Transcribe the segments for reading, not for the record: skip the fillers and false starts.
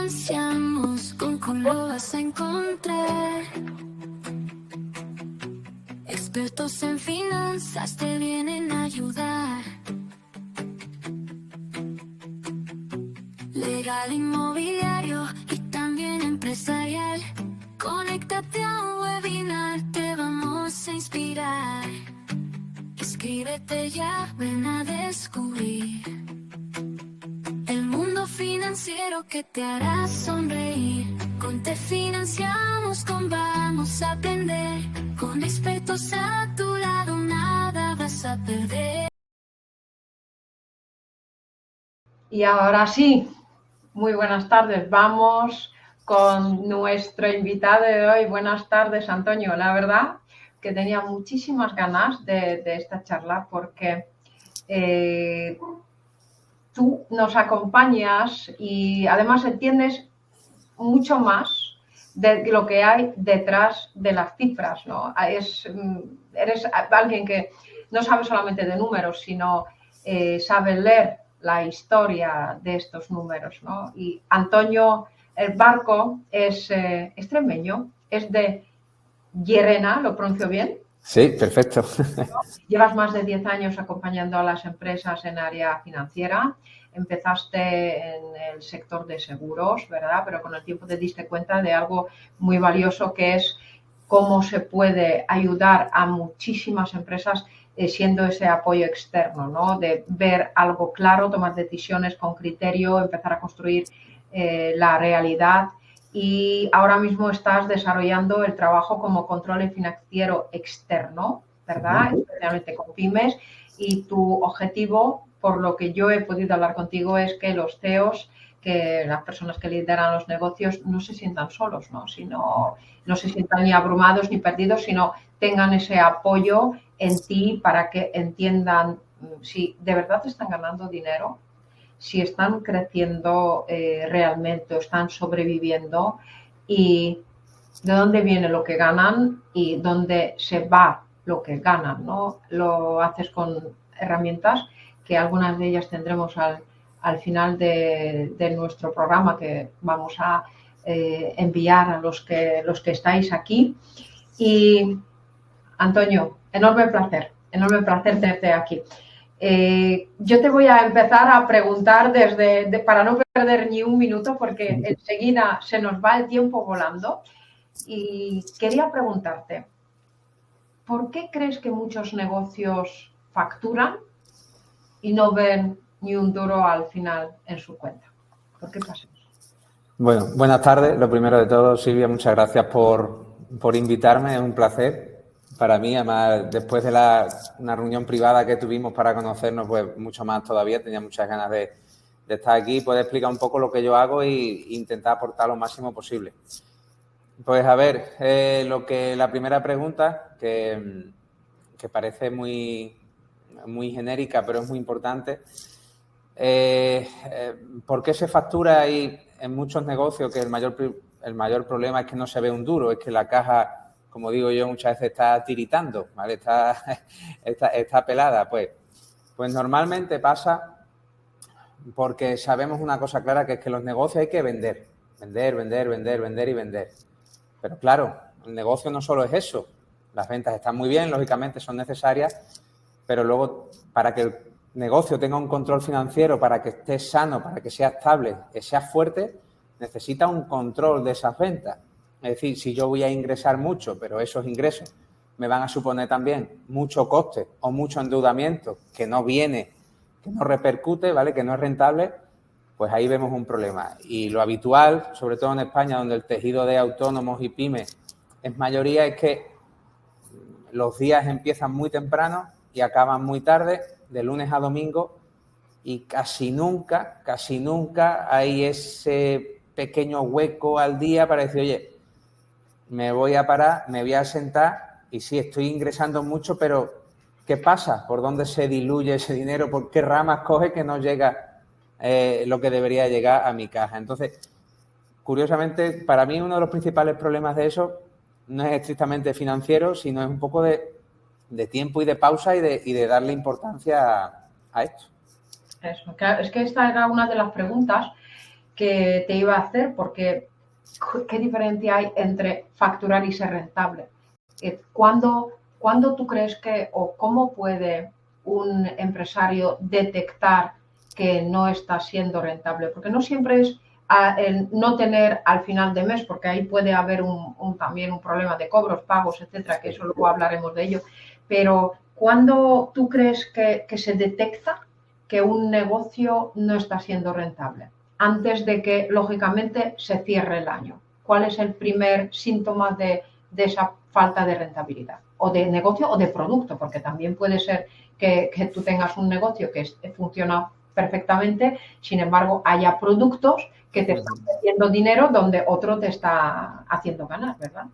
financiamos, con lo vas a encontrar. Expertos en finanzas te vienen a ayudar. Legal, inmobiliario y también empresarial. Conéctate a un webinar, te vamos a inspirar. Inscríbete ya, ven a descubrir el mundo financiero que te hará sonreír. Con Te Financiamos, vamos a aprender. Con expertos a tu lado, nada vas a perder. Y ahora sí, muy buenas tardes. Vamos con nuestro invitado de hoy. Buenas tardes, Antonio. La verdad que tenía muchísimas ganas de esta charla porque tú nos acompañas y además entiendes mucho más de lo que hay detrás de las cifras, ¿no? Eres alguien que no sabe solamente de números, sino sabe leer la historia de estos números, ¿no? Y Antonio el Barco es extremeño, es de Llerena, ¿lo pronuncio bien? Sí, perfecto. Llevas más de 10 años acompañando a las empresas en área financiera. Empezaste en el sector de seguros, ¿verdad? Pero con el tiempo te diste cuenta de algo muy valioso que es cómo se puede ayudar a muchísimas empresas siendo ese apoyo externo, ¿no? De ver algo claro, tomar decisiones con criterio, empezar a construir la realidad. Y ahora mismo estás desarrollando el trabajo como control financiero externo, ¿verdad? Especialmente con pymes. Y tu objetivo, por lo que yo he podido hablar contigo, es que los CEOs, que las personas que lideran los negocios, no se sientan solos, ¿no? No se sientan ni abrumados ni perdidos, sino tengan ese apoyo en ti para que entiendan si de verdad están ganando dinero, si están creciendo realmente o están sobreviviendo y de dónde viene lo que ganan y dónde se va lo que ganan, ¿no? Lo haces con herramientas que algunas de ellas tendremos al final de nuestro programa que vamos a enviar a los que estáis aquí. Y Antonio, enorme placer tenerte aquí. Yo te voy a empezar a preguntar para no perder ni un minuto porque enseguida se nos va el tiempo volando y quería preguntarte, ¿por qué crees que muchos negocios facturan y no ven ni un duro al final en su cuenta? ¿Por qué pasa eso? Bueno, buenas tardes. Lo primero de todo, Silvia, muchas gracias por invitarme. Es un placer para mí. Además, después de una reunión privada que tuvimos para conocernos, pues mucho más todavía. Tenía muchas ganas de estar aquí y poder explicar un poco lo que yo hago e intentar aportar lo máximo posible. Pues a ver, la primera pregunta, que parece muy genérica, pero es muy importante. ¿Por qué se factura ahí en muchos negocios que el mayor problema es que no se ve un duro? Es que la caja, como digo yo, muchas veces está tiritando, ¿vale? Está pelada. Pues normalmente pasa porque sabemos una cosa clara, que es que los negocios hay que vender. Vender y vender. Pero claro, el negocio no solo es eso. Las ventas están muy bien, lógicamente son necesarias, pero luego para que el negocio tenga un control financiero, para que esté sano, para que sea estable, que sea fuerte, necesita un control de esas ventas. Es decir, si yo voy a ingresar mucho, pero esos ingresos me van a suponer también mucho coste o mucho endeudamiento que no viene, que no repercute, ¿vale? Que no es rentable, pues ahí vemos un problema. Y lo habitual, sobre todo en España, donde el tejido de autónomos y pymes es mayoría, es que los días empiezan muy temprano y acaban muy tarde, de lunes a domingo, y casi nunca hay ese pequeño hueco al día para decir, oye, me voy a parar, me voy a sentar y sí, estoy ingresando mucho, pero ¿qué pasa? ¿Por dónde se diluye ese dinero? ¿Por qué ramas coge que no llega lo que debería llegar a mi caja? Entonces, curiosamente, para mí uno de los principales problemas de eso no es estrictamente financiero, sino es un poco de tiempo y de pausa y de darle importancia a esto. Eso, es que esta era una de las preguntas que te iba a hacer, porque ¿qué diferencia hay entre facturar y ser rentable? ¿Cuándo tú crees que, o cómo puede un empresario detectar que no está siendo rentable? Porque no siempre es el no tener al final de mes, porque ahí puede haber también un problema de cobros, pagos, etcétera, que eso luego hablaremos de ello. Pero ¿cuándo tú crees que se detecta que un negocio no está siendo rentable? Antes de que, lógicamente, se cierre el año. ¿Cuál es el primer síntoma de esa falta de rentabilidad? O de negocio o de producto, porque también puede ser que tú tengas un negocio que funciona perfectamente, sin embargo, haya productos que te están metiendo dinero donde otro te está haciendo ganar, ¿verdad?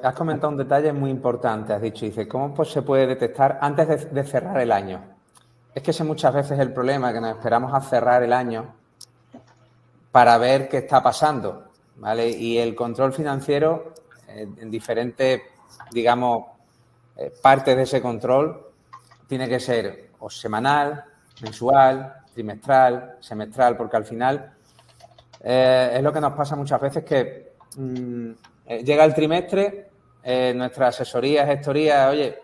Has comentado un detalle muy importante, has dicho, dice, ¿cómo pues, se puede detectar antes de cerrar el año? Es que ese muchas veces es el problema, que nos esperamos a cerrar el año para ver qué está pasando, ¿vale? Y el control financiero, en diferentes, digamos, partes de ese control, tiene que ser o semanal, mensual, trimestral, semestral, porque al final es lo que nos pasa muchas veces que llega el trimestre, nuestra asesoría, gestoría, oye,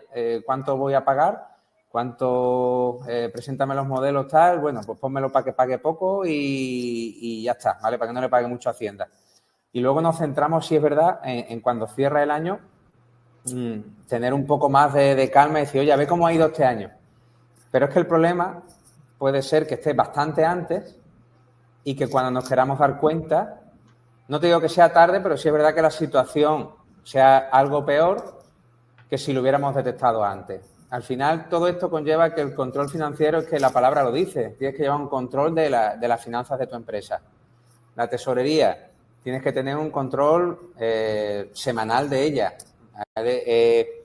¿cuánto voy a pagar? ¿Cuánto? Preséntame los modelos tal, bueno, pues pónmelo para que pague poco y ya está, ¿vale? Para que no le pague mucho a Hacienda. Y luego nos centramos, si es verdad, en cuando cierra el año, tener un poco más de calma y decir, oye, a ver cómo ha ido este año. Pero es que el problema puede ser que esté bastante antes y que cuando nos queramos dar cuenta, no te digo que sea tarde, pero sí es verdad que la situación sea algo peor que si lo hubiéramos detectado antes. Al final, todo esto conlleva que el control financiero, es que la palabra lo dice, tienes que llevar un control de las finanzas de tu empresa. La tesorería, tienes que tener un control semanal de ella. ¿Vale?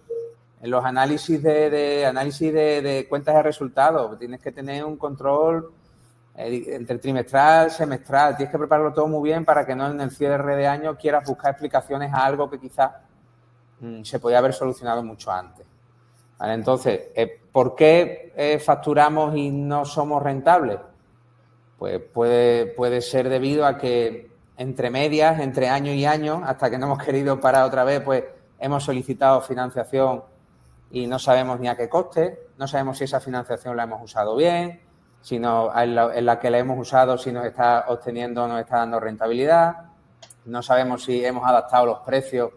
En los análisis de cuentas de resultados, tienes que tener un control entre trimestral, semestral. Tienes que prepararlo todo muy bien para que no en el cierre de año quieras buscar explicaciones a algo que quizás se podía haber solucionado mucho antes. ¿Vale? Entonces, ¿por qué facturamos y no somos rentables? Pues puede ser debido a que entre medias, entre año y año, hasta que no hemos querido parar otra vez, pues hemos solicitado financiación y no sabemos ni a qué coste, no sabemos si esa financiación la hemos usado bien, si no, en la que la hemos usado, si nos está obteniendo o nos está dando rentabilidad, no sabemos si hemos adaptado los precios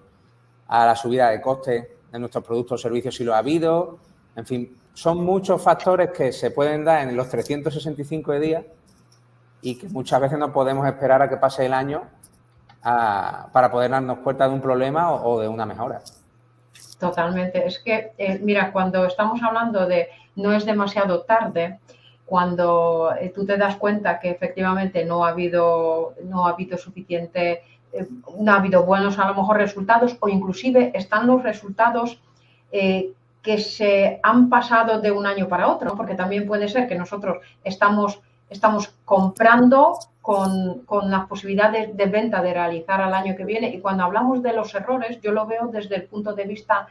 a la subida de coste de nuestros productos o servicios, si lo ha habido. En fin, son muchos factores que se pueden dar en los 365 días y que muchas veces no podemos esperar a que pase el año para poder darnos cuenta de un problema o de una mejora. Totalmente. Es que, mira, cuando estamos hablando de no es demasiado tarde, cuando tú te das cuenta que efectivamente no ha habido suficiente, no ha habido buenos a lo mejor resultados, o inclusive están los resultados que se han pasado de un año para otro, ¿no? Porque también puede ser que nosotros estamos comprando con las posibilidades de venta de realizar al año que viene, y cuando hablamos de los errores, yo lo veo desde el punto de vista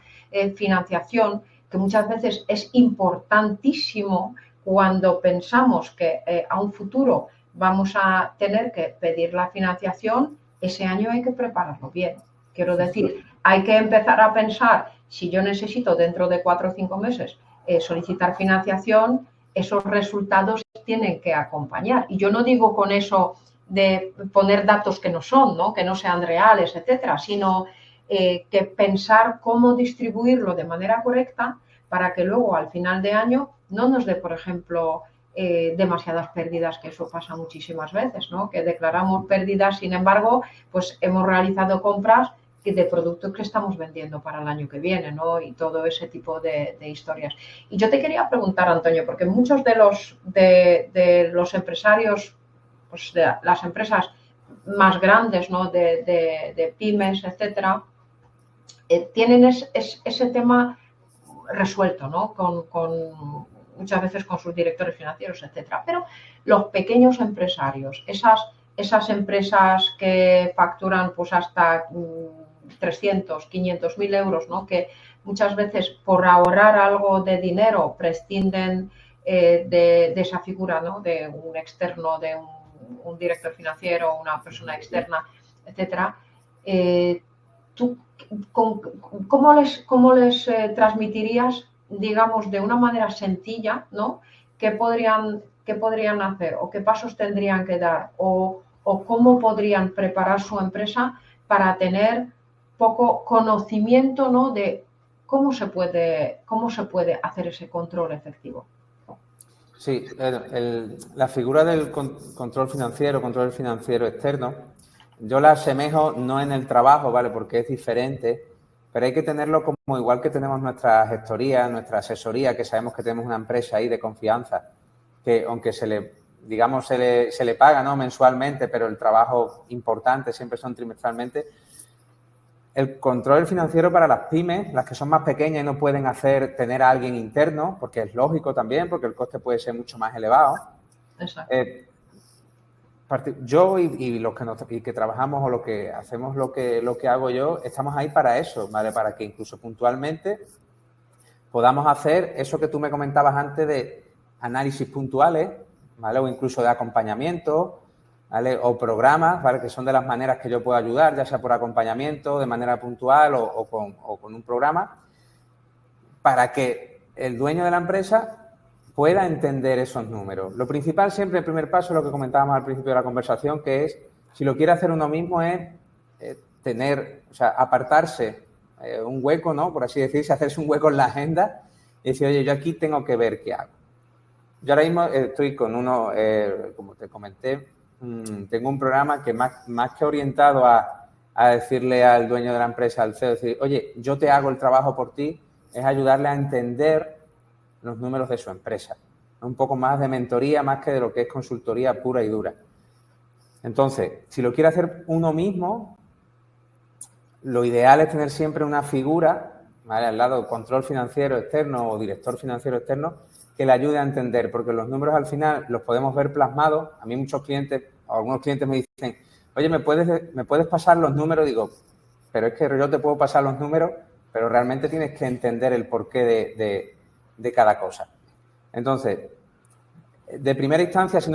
financiación, que muchas veces es importantísimo cuando pensamos que a un futuro vamos a tener que pedir la financiación, ese año hay que prepararlo bien. Quiero decir, hay que empezar a pensar, si yo necesito dentro de 4 o 5 meses solicitar financiación, esos resultados tienen que acompañar. Y yo no digo con eso de poner datos que no son, ¿no? Que no sean reales, etcétera, sino que pensar cómo distribuirlo de manera correcta para que luego al final de año no nos dé, por ejemplo, demasiadas pérdidas, que eso pasa muchísimas veces, ¿no? Que declaramos pérdidas, sin embargo, pues hemos realizado compras de productos que estamos vendiendo para el año que viene, ¿no? Y todo ese tipo de historias. Y yo te quería preguntar, Antonio, porque muchos de los empresarios, pues de las empresas más grandes, ¿no? de pymes, etcétera, tienen ese tema resuelto, ¿no? Con muchas veces con sus directores financieros, etcétera. Pero los pequeños empresarios, esas empresas que facturan pues hasta 300, 500.000 euros, ¿no? Que muchas veces por ahorrar algo de dinero prescinden de esa figura, ¿no? De un externo, de un un director financiero, una persona externa, etcétera, ¿tú cómo les transmitirías, digamos, de una manera sencilla, ¿no? ¿Qué podrían hacer o qué pasos tendrían que dar o cómo podrían preparar su empresa para tener poco conocimiento, ¿no? De cómo se puede hacer ese control efectivo? Sí, la figura del control financiero externo, yo la asemejo no en el trabajo, ¿vale? Porque es diferente, pero hay que tenerlo como igual que tenemos nuestra gestoría, nuestra asesoría, que sabemos que tenemos una empresa ahí de confianza, que aunque se le paga, ¿no? Mensualmente, pero el trabajo importante siempre son trimestralmente. El control financiero para las pymes, las que son más pequeñas y no pueden tener a alguien interno, porque es lógico también, porque el coste puede ser mucho más elevado. Exacto. Yo y los que trabajamos o lo que hacemos, lo que hago yo, estamos ahí para eso, ¿vale? Para que incluso puntualmente podamos hacer eso que tú me comentabas antes de análisis puntuales, ¿vale? O incluso de acompañamiento, ¿vale? O programas, ¿vale? Que son de las maneras que yo puedo ayudar, ya sea por acompañamiento, de manera puntual o con un programa, para que el dueño de la empresa pueda entender esos números. Lo principal siempre, el primer paso, lo que comentábamos al principio de la conversación, que es, si lo quiere hacer uno mismo, es apartarse un hueco, ¿no? Por así decirse, hacerse un hueco en la agenda y decir, oye, yo aquí tengo que ver qué hago. Yo ahora mismo estoy con uno, como te comenté, tengo un programa que más que orientado a decirle al dueño de la empresa, al CEO, decir, oye, yo te hago el trabajo por ti, es ayudarle a entender los números de su empresa. Un poco más de mentoría, más que de lo que es consultoría pura y dura. Entonces, si lo quiere hacer uno mismo, lo ideal es tener siempre una figura, ¿vale? Al lado, control financiero externo o director financiero externo, que le ayude a entender, porque los números al final los podemos ver plasmados. A mí muchos clientes, o algunos clientes me dicen, oye, ¿me puedes pasar los números? Digo, pero es que yo te puedo pasar los números, pero realmente tienes que entender el porqué de cada cosa. Entonces, de primera instancia, si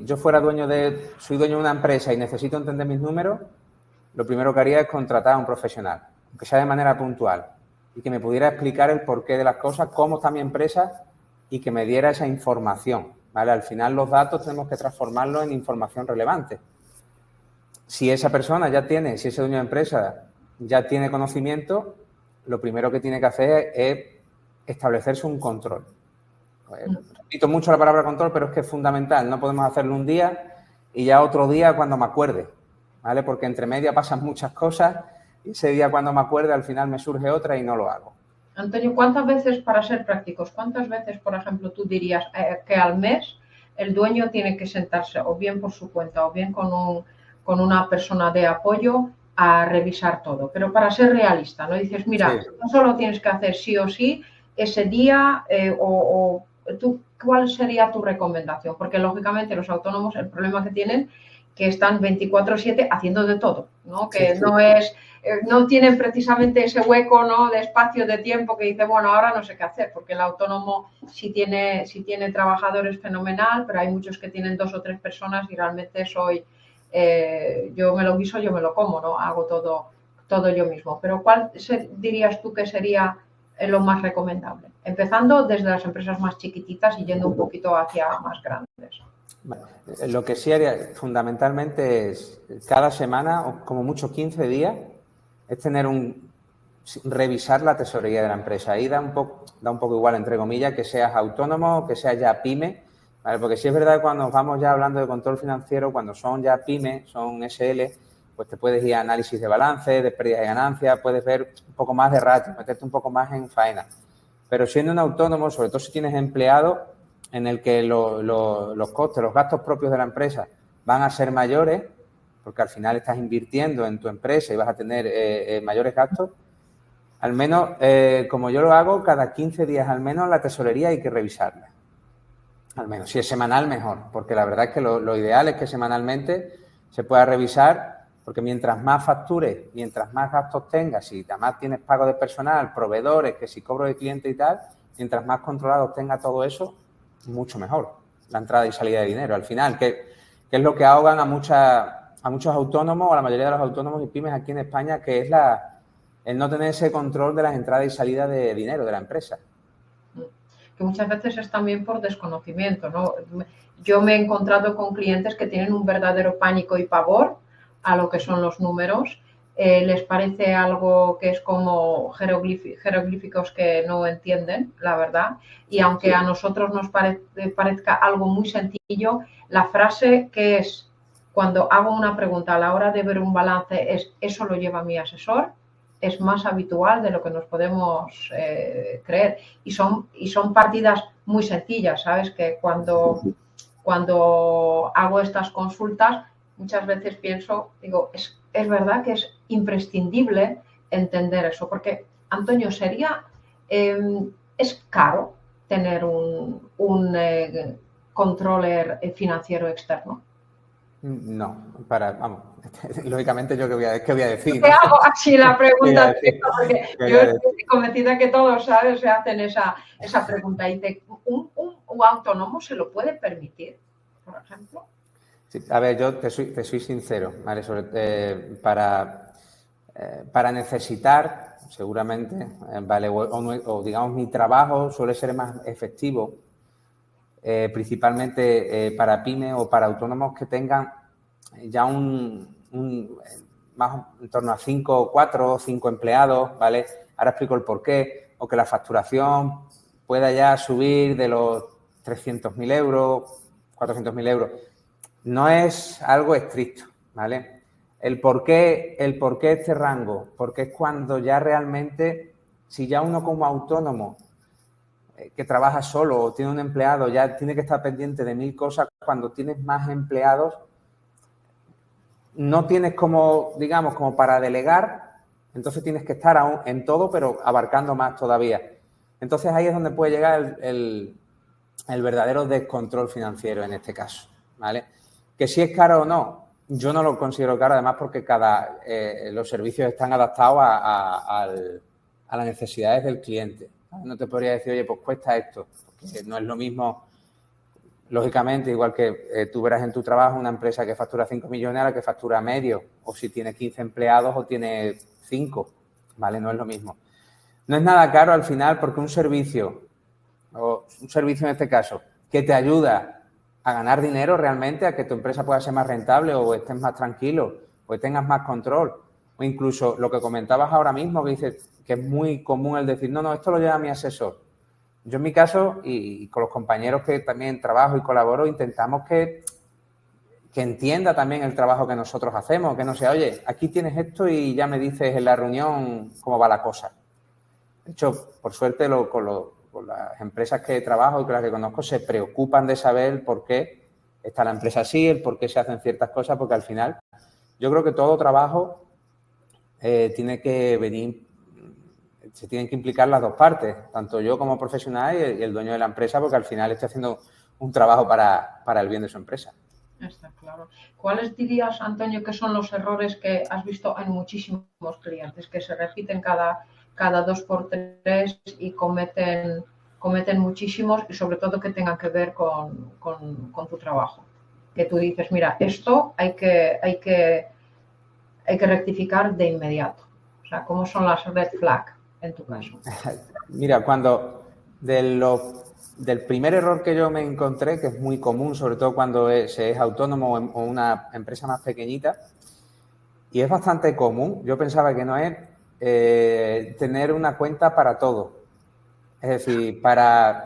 yo fuera soy dueño de una empresa y necesito entender mis números, lo primero que haría es contratar a un profesional, aunque sea de manera puntual, y que me pudiera explicar el porqué de las cosas, cómo está mi empresa y que me diera esa información, ¿vale? Al final los datos tenemos que transformarlos en información relevante. Si esa persona si ese dueño de empresa ya tiene conocimiento, lo primero que tiene que hacer es establecerse un control. Repito mucho la palabra control, pero es que es fundamental. No podemos hacerlo un día y ya otro día cuando me acuerde, ¿vale? Porque entre media pasan muchas cosas y ese día cuando me acuerde al final me surge otra y no lo hago. Antonio, ¿cuántas veces, para ser prácticos, cuántas veces, por ejemplo, tú dirías que al mes el dueño tiene que sentarse o bien por su cuenta o bien con una persona de apoyo a revisar todo? Pero para ser realista, ¿no? Dices, mira, sí, no solo tienes que hacer sí o sí ese día tú, ¿cuál sería tu recomendación? Porque lógicamente los autónomos, el problema que tienen, que están 24/7 haciendo de todo, ¿no? Que sí. No tienen precisamente ese hueco, ¿no? De espacio, de tiempo, que dice, bueno, ahora no sé qué hacer, porque el autónomo sí tiene trabajadores fenomenal, pero hay muchos que tienen 2 o 3 personas y realmente yo me lo guiso, yo me lo como, ¿no? Hago todo yo mismo. Pero ¿cuál dirías tú que sería lo más recomendable? Empezando desde las empresas más chiquititas y yendo un poquito hacia más grandes. Bueno, lo que sí haría fundamentalmente es cada semana, o como mucho 15 días, es revisar la tesorería de la empresa. Ahí da un poco igual, entre comillas, que seas autónomo o que seas ya pyme, ¿vale? Porque sí es verdad que cuando nos vamos ya hablando de control financiero, cuando son ya pyme, son SL, pues te puedes ir a análisis de balance, de pérdidas y ganancias, puedes ver un poco más de ratio, meterte un poco más en faena. Pero siendo un autónomo, sobre todo si tienes empleado, en el que los costes, los gastos propios de la empresa van a ser mayores, porque al final estás invirtiendo en tu empresa y vas a tener mayores gastos, al menos, como yo lo hago, cada 15 días al menos la tesorería hay que revisarla. Al menos, si es semanal, mejor, porque la verdad es que lo ideal es que semanalmente se pueda revisar, porque mientras más factures, mientras más gastos tengas, si además tienes pago de personal, proveedores, que si cobro de cliente y tal, mientras más controlados tenga todo eso, mucho mejor la entrada y salida de dinero. Al final, que que es lo que ahogan a muchos autónomos, o a la mayoría de los autónomos y pymes aquí en España, que es el no tener ese control de las entradas y salidas de dinero de la empresa. Que muchas veces es también por desconocimiento, ¿no? Yo me he encontrado con clientes que tienen un verdadero pánico y pavor a lo que son los números. Les parece algo que es como jeroglíficos que no entienden, la verdad. Y aunque a nosotros nos parezca algo muy sencillo, la frase que es cuando hago una pregunta a la hora de ver un balance es «eso lo lleva mi asesor», es más habitual de lo que nos podemos creer. Y son partidas muy sencillas, ¿sabes? Que cuando hago estas consultas, muchas veces pienso, digo, es verdad que es imprescindible entender eso, porque, Antonio, es caro tener un controller financiero externo. No, vamos, lógicamente yo qué voy a decir. Te hago así la pregunta, porque yo estoy convencida que todos, ¿sabes?, se hacen esa pregunta. Y dice, ¿un autónomo se lo puede permitir, por ejemplo? Sí, a ver, yo te soy sincero, ¿vale? Para necesitar, seguramente, ¿vale? O digamos, mi trabajo suele ser más efectivo, principalmente para pymes o para autónomos que tengan ya más en torno a 4 o 5 empleados, ¿vale? Ahora explico el porqué, o que la facturación pueda ya subir de los 300.000 euros, 400.000 euros. No es algo estricto, ¿vale? ¿El por qué este rango? Porque es cuando ya realmente, si ya uno como autónomo que trabaja solo o tiene un empleado, ya tiene que estar pendiente de 1000 cosas. Cuando tienes más empleados, no tienes como para delegar, entonces tienes que estar aún en todo, pero abarcando más todavía. Entonces ahí es donde puede llegar el verdadero descontrol financiero en este caso, ¿vale? Que si es caro o no, yo no lo considero caro, además porque los servicios están adaptados a las necesidades del cliente. No te podría decir, oye, pues cuesta esto, porque no es lo mismo, lógicamente, igual que tú verás en tu trabajo una empresa que factura 5 millones a la que factura medio, o si tiene 15 empleados o tiene 5, ¿vale? No es lo mismo. No es nada caro al final porque un servicio en este caso, que te ayuda a ganar dinero realmente, a que tu empresa pueda ser más rentable o estés más tranquilo o tengas más control, o incluso lo que comentabas ahora mismo, que dices que es muy común el decir, no, esto lo lleva mi asesor. Yo en mi caso, y con los compañeros que también trabajo y colaboro, intentamos que entienda también el trabajo que nosotros hacemos, que no sea, oye, aquí tienes esto y ya me dices en la reunión cómo va la cosa. De hecho, por suerte, con las empresas que trabajo y con las que conozco se preocupan de saber el por qué está la empresa así, el por qué se hacen ciertas cosas, porque al final yo creo que todo trabajo tiene que venir, se tienen que implicar las dos partes, tanto yo como profesional y el dueño de la empresa, porque al final está haciendo un trabajo para el bien de su empresa. Está claro. ¿Cuáles dirías, Antonio, que son los errores que has visto en muchísimos clientes, que se repiten cada 2 por 3 y cometen muchísimos, y sobre todo que tengan que ver con tu trabajo? Que tú dices, mira, esto hay que rectificar de inmediato. O sea, ¿cómo son las red flag en tu caso? Mira, del primer error que yo me encontré, que es muy común, sobre todo cuando se es autónomo o una empresa más pequeñita, y es bastante común, yo pensaba que no es, tener una cuenta para todo. Es decir, claro,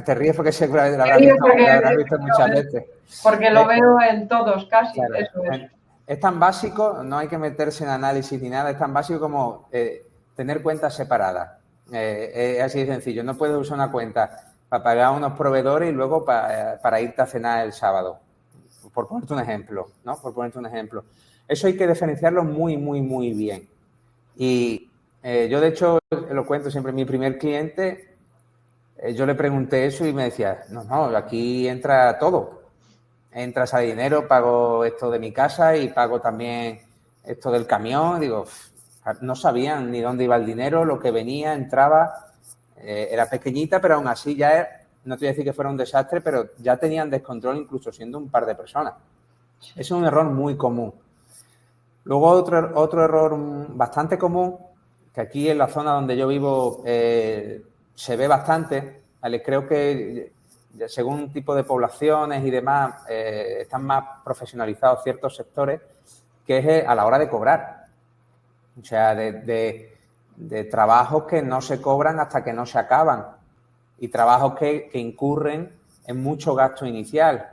te ríes porque seguramente lo habrás visto muchas veces. Porque lo veo en todos, casi. Claro, eso es. Es tan básico, no hay que meterse en análisis ni nada, es tan básico como tener cuentas separadas. Es así de sencillo. No puedes usar una cuenta para pagar a unos proveedores y luego para irte a cenar el sábado. Por ponerte un ejemplo, ¿no? Eso hay que diferenciarlo muy, muy, muy bien. Y yo, de hecho, lo cuento siempre. Mi primer cliente, yo le pregunté eso y me decía, no, aquí entra todo. Entra, sale dinero, pago esto de mi casa y pago también esto del camión. Digo, no sabían ni dónde iba el dinero, lo que venía, entraba, era pequeñita, pero aún así ya no te voy a decir que fuera un desastre, pero ya tenían descontrol incluso siendo un par de personas. Es un error muy común. Luego otro error bastante común, que aquí en la zona donde yo vivo se ve bastante, ¿vale? Creo que según tipo de poblaciones y demás están más profesionalizados ciertos sectores, que es a la hora de cobrar. O sea, de trabajos que no se cobran hasta que no se acaban y trabajos que incurren en mucho gasto inicial.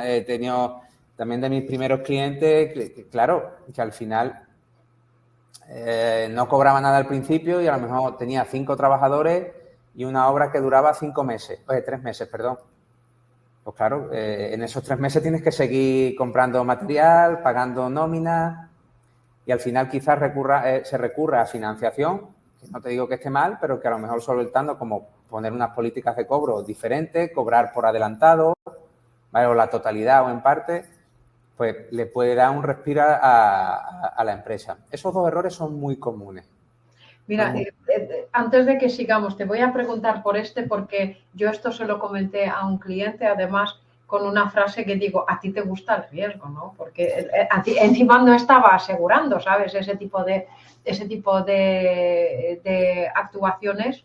He tenido también de mis primeros clientes, claro, que al final no cobraba nada al principio y a lo mejor tenía 5 trabajadores y una obra que duraba 5 meses, 3 meses, perdón. Pues claro, en esos 3 meses tienes que seguir comprando material, pagando nóminas y al final quizás se recurra a financiación, que no te digo que esté mal, pero que a lo mejor solventando como poner unas políticas de cobro diferentes, cobrar por adelantado, ¿vale? O la totalidad o en parte, pues le puede dar un respiro a la empresa. Esos 2 errores son muy comunes. Mira, antes de que sigamos, te voy a preguntar por porque yo esto se lo comenté a un cliente, además, con una frase que digo, a ti te gusta el riesgo, ¿no? Porque a ti, encima no estaba asegurando, ¿sabes? Ese tipo de actuaciones.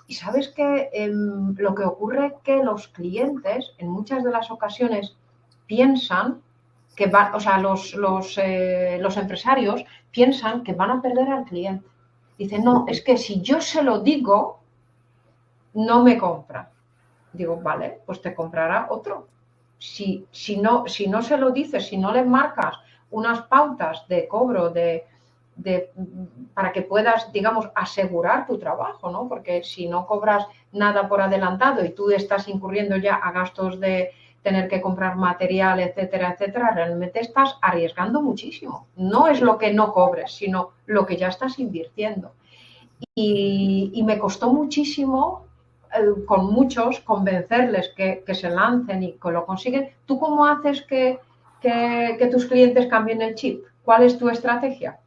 Y sabes que lo que ocurre es que los clientes, en muchas de las ocasiones, piensan que van, o sea, los empresarios piensan que van a perder al cliente. Dicen, no, es que si yo se lo digo, no me compra. Digo, vale, pues te comprará otro. Si no se lo dices, si no le marcas unas pautas de cobro para que puedas, digamos, asegurar tu trabajo, ¿no? Porque si no cobras nada por adelantado y tú estás incurriendo ya a gastos de tener que comprar material, etcétera, etcétera, realmente estás arriesgando muchísimo. No es lo que no cobres, sino lo que ya estás invirtiendo. Y me costó muchísimo con muchos convencerles que se lancen y que lo consiguen. ¿Tú cómo haces que tus clientes cambien el chip? ¿Cuál es tu estrategia?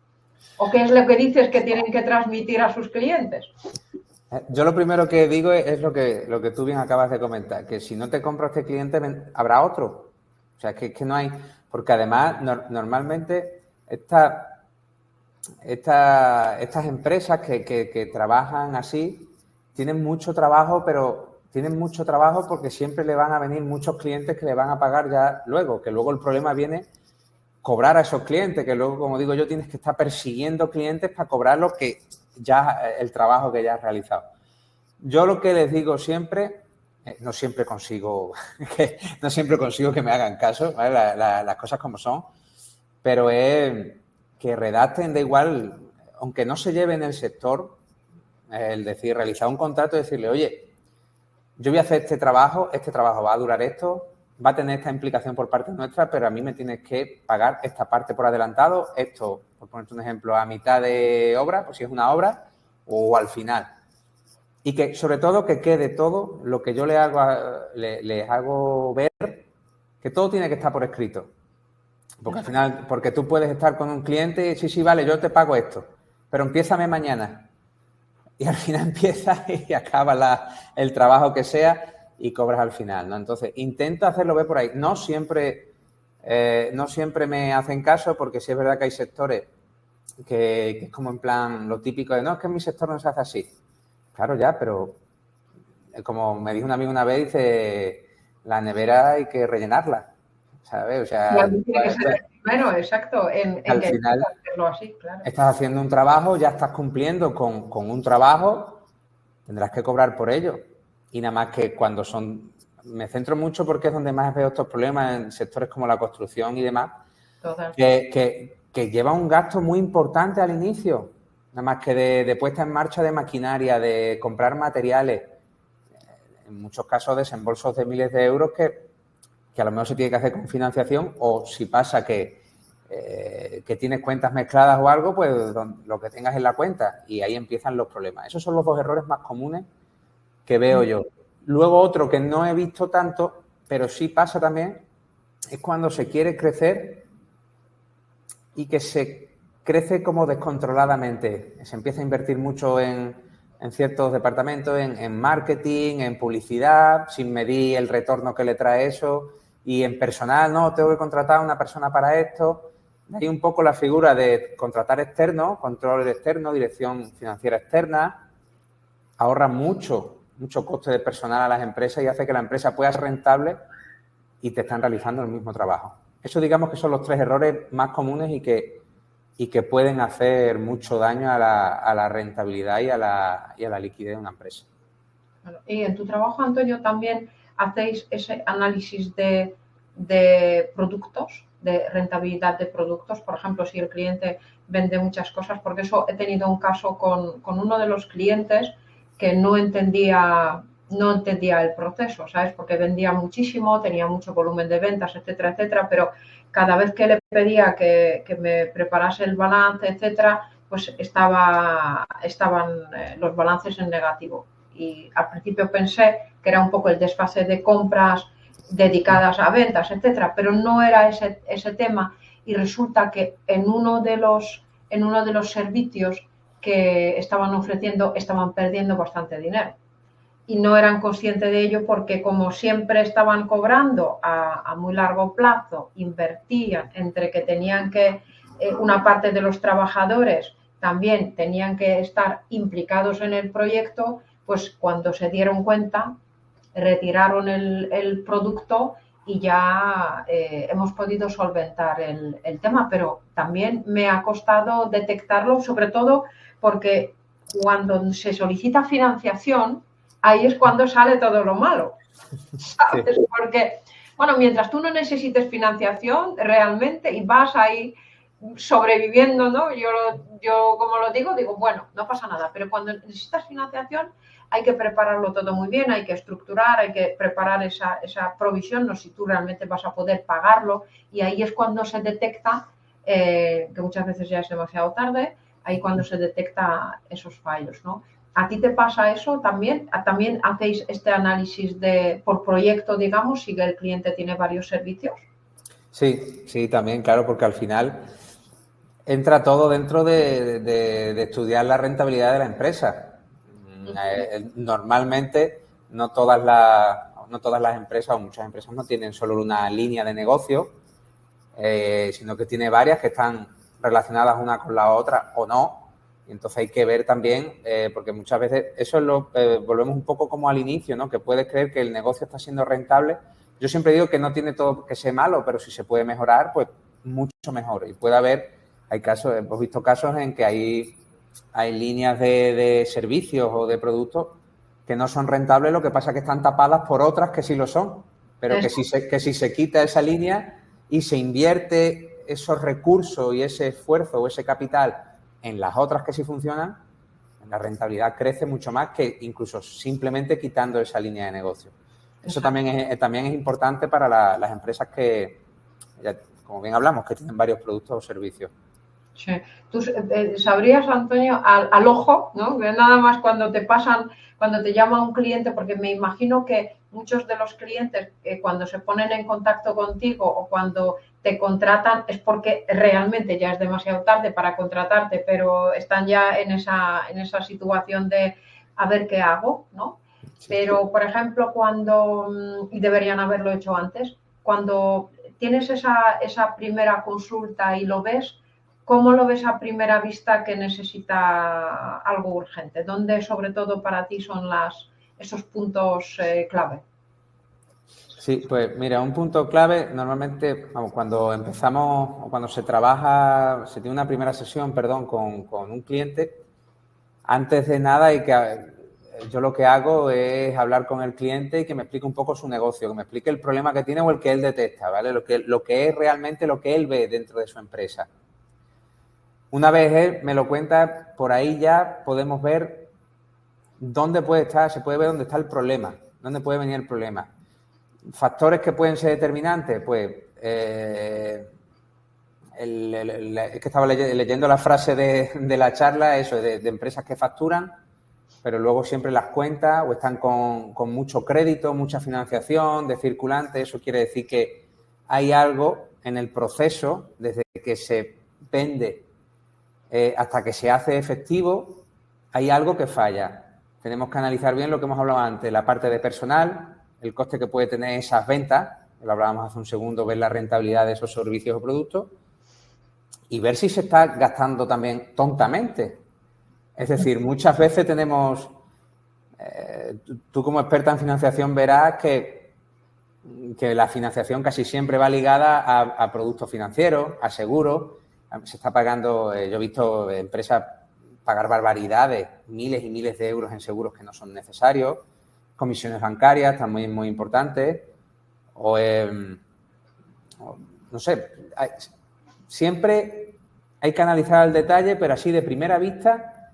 ¿O qué es lo que dices que tienen que transmitir a sus clientes? Yo lo primero que digo es lo que tú bien acabas de comentar, que si no te compra este cliente, habrá otro. O sea, que no hay... Porque además, normalmente, estas empresas que trabajan así tienen mucho trabajo, pero tienen mucho trabajo porque siempre le van a venir muchos clientes que le van a pagar ya luego, que luego el problema viene cobrar a esos clientes, que luego, como digo yo, tienes que estar persiguiendo clientes para cobrar el trabajo que ya has realizado. Yo lo que les digo siempre, no siempre consigo que me hagan caso, ¿vale? Las cosas como son, pero es que redacten, da igual, aunque no se lleve en el sector, el decir, realizar un contrato y decirle, oye, yo voy a hacer este trabajo va a durar esto, va a tener esta implicación por parte nuestra, pero a mí me tienes que pagar esta parte por adelantado, esto, por ponerte un ejemplo, a mitad de obra, pues si es una obra, o al final. Y que, sobre todo, que quede todo lo que yo les hago ver, que todo tiene que estar por escrito. Porque al final, porque tú puedes estar con un cliente y sí, vale, yo te pago esto, pero empiézame mañana. Y al final empieza y acaba el trabajo que sea y cobras al final, ¿no? Entonces, intenta hacerlo ver por ahí. No siempre me hacen caso porque sí es verdad que hay sectores que es como en plan lo típico de no, es que en mi sector no se hace así. Claro, ya, pero como me dijo un amigo una vez, dice, la nevera hay que rellenarla, ¿sabes? O sea, tiene que ser primero, exacto, al final hacerlo así, claro. Estás haciendo un trabajo, ya estás cumpliendo con un trabajo, tendrás que cobrar por ello. Y nada más que cuando me centro mucho porque es donde más veo estos problemas en sectores como la construcción y demás, que lleva un gasto muy importante al inicio, nada más que de puesta en marcha de maquinaria, de comprar materiales, en muchos casos desembolsos de miles de euros que a lo mejor se tiene que hacer con financiación o si pasa que tienes cuentas mezcladas o algo, pues lo que tengas en la cuenta y ahí empiezan los problemas. Esos son los 2 errores más comunes que veo yo. Luego otro que no he visto tanto, pero sí pasa también, es cuando se quiere crecer y que se crece como descontroladamente. Se empieza a invertir mucho en en ciertos departamentos, en marketing, en publicidad, sin medir el retorno que le trae eso, y en personal, no, tengo que contratar a una persona para esto. Hay un poco la figura de contratar externo, control externo, dirección financiera externa, ahorra mucho coste de personal a las empresas y hace que la empresa pueda ser rentable y te están realizando el mismo trabajo. Eso digamos que son los 3 errores más comunes y que pueden hacer mucho daño a la rentabilidad y a la liquidez de una empresa. Y en tu trabajo, Antonio, también hacéis ese análisis de productos, de rentabilidad de productos. Por ejemplo, si el cliente vende muchas cosas, porque eso he tenido un caso con uno de los clientes que no entendía el proceso, ¿sabes? Porque vendía muchísimo, tenía mucho volumen de ventas, etcétera, etcétera, pero cada vez que le pedía que me preparase el balance, etcétera, pues estaban los balances en negativo. Y al principio pensé que era un poco el desfase de compras dedicadas a ventas, etcétera, pero no era ese tema, y resulta que en uno de los servicios que estaban ofreciendo estaban perdiendo bastante dinero y no eran conscientes de ello porque como siempre estaban cobrando a muy largo plazo, invertían entre que tenían que, una parte de los trabajadores también tenían que estar implicados en el proyecto, pues cuando se dieron cuenta retiraron el producto y ya hemos podido solventar el tema, pero también me ha costado detectarlo, sobre todo porque cuando se solicita financiación, ahí es cuando sale todo lo malo, ¿sabes? Sí. Porque, bueno, mientras tú no necesites financiación realmente y vas ahí sobreviviendo, ¿no? Yo como lo digo, bueno, no pasa nada, pero cuando necesitas financiación hay que prepararlo todo muy bien, hay que estructurar, hay que preparar esa provisión, no si tú realmente vas a poder pagarlo, y ahí es cuando se detecta, que muchas veces ya es demasiado tarde, ahí cuando se detecta esos fallos, ¿no? ¿A ti te pasa eso también? ¿También hacéis este análisis por proyecto, digamos, si el cliente tiene varios servicios? Sí, también, claro, porque al final entra todo dentro de estudiar la rentabilidad de la empresa. Normalmente no todas las empresas o muchas empresas no tienen solo una línea de negocio, sino que tiene varias que están relacionadas una con la otra o no. Y entonces hay que ver también, porque muchas veces eso es volvemos un poco como al inicio, ¿no? Que puedes creer que el negocio está siendo rentable. Yo siempre digo que no tiene todo que ser malo, pero si se puede mejorar, pues mucho mejor. Y puede haber, hemos visto casos en que hay líneas de servicios o de productos que no son rentables, lo que pasa es que están tapadas por otras que sí lo son, pero que si se quita esa línea y se invierte esos recursos y ese esfuerzo o ese capital en las otras que sí funcionan, la rentabilidad crece mucho más que incluso simplemente quitando esa línea de negocio. Eso también es importante para las empresas que, como bien hablamos, que tienen varios productos o servicios. Sí. Tú sabrías, Antonio, al ojo, ¿no? Nada más cuando te llama un cliente, porque me imagino que muchos de los clientes cuando se ponen en contacto contigo o cuando te contratan es porque realmente ya es demasiado tarde para contratarte, pero están ya en esa situación de a ver qué hago, ¿no? Sí. Pero, por ejemplo, y deberían haberlo hecho antes, cuando tienes esa primera consulta y lo ves, ¿cómo lo ves a primera vista que necesita algo urgente? ¿Dónde, sobre todo, para ti son esos puntos clave? Sí, pues mira, un punto clave, normalmente, cuando empezamos o cuando se tiene una primera sesión, con un cliente, antes de nada yo lo que hago es hablar con el cliente y que me explique un poco su negocio, que me explique el problema que tiene o el que él detecta, ¿vale? Lo que es realmente lo que él ve dentro de su empresa. Una vez él me lo cuenta, por ahí ya podemos ver dónde puede estar, se puede ver dónde está el problema, dónde puede venir el problema. Factores que pueden ser determinantes, pues es que estaba leyendo la frase de la charla, eso, de empresas que facturan, pero luego siempre las cuentas o están con mucho crédito, mucha financiación de circulante. Eso quiere decir que hay algo en el proceso, desde que se vende hasta que se hace efectivo, hay algo que falla. tenemos que analizar bien lo que hemos hablado antes, la parte de personal, el coste que puede tener esas ventas, lo hablábamos hace un segundo, ver la rentabilidad de esos servicios o productos y ver si se está gastando también tontamente. Es decir, muchas veces tenemos, tú como experta en financiación verás que la financiación casi siempre va ligada a productos financieros, a seguros. Se está pagando, yo he visto empresas pagar barbaridades, miles y miles de euros en seguros que no son necesarios, comisiones bancarias también muy importantes, no sé, siempre hay que analizar el detalle, pero así de primera vista,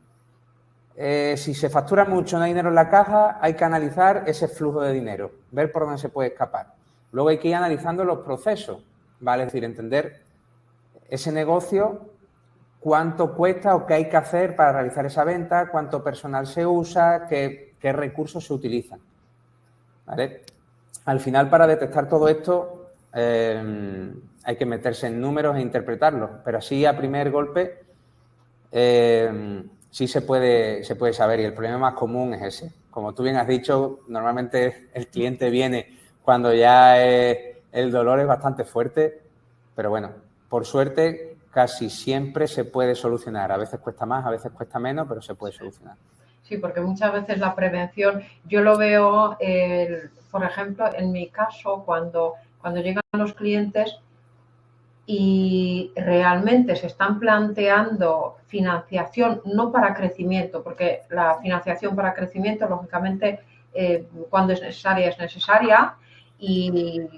si se factura mucho, no hay dinero en la caja, hay que analizar ese flujo de dinero, ver por dónde se puede escapar. Luego hay que ir analizando los procesos, ¿vale? Es decir, entender ese negocio, cuánto cuesta o qué hay que hacer para realizar esa venta, cuánto personal se usa, qué recursos se utilizan, ¿vale? Al final, para detectar todo esto, hay que meterse en números e interpretarlos, pero así a primer golpe sí se puede saber, y el problema más común es ese. Como tú bien has dicho, normalmente el cliente viene cuando ya el dolor es bastante fuerte, pero bueno, por suerte casi siempre se puede solucionar. A veces cuesta más, a veces cuesta menos, pero se puede solucionar. Sí, porque muchas veces la prevención, yo lo veo, por ejemplo, en mi caso, cuando llegan los clientes y realmente se están planteando financiación no para crecimiento, porque la financiación para crecimiento, lógicamente, cuando es necesaria y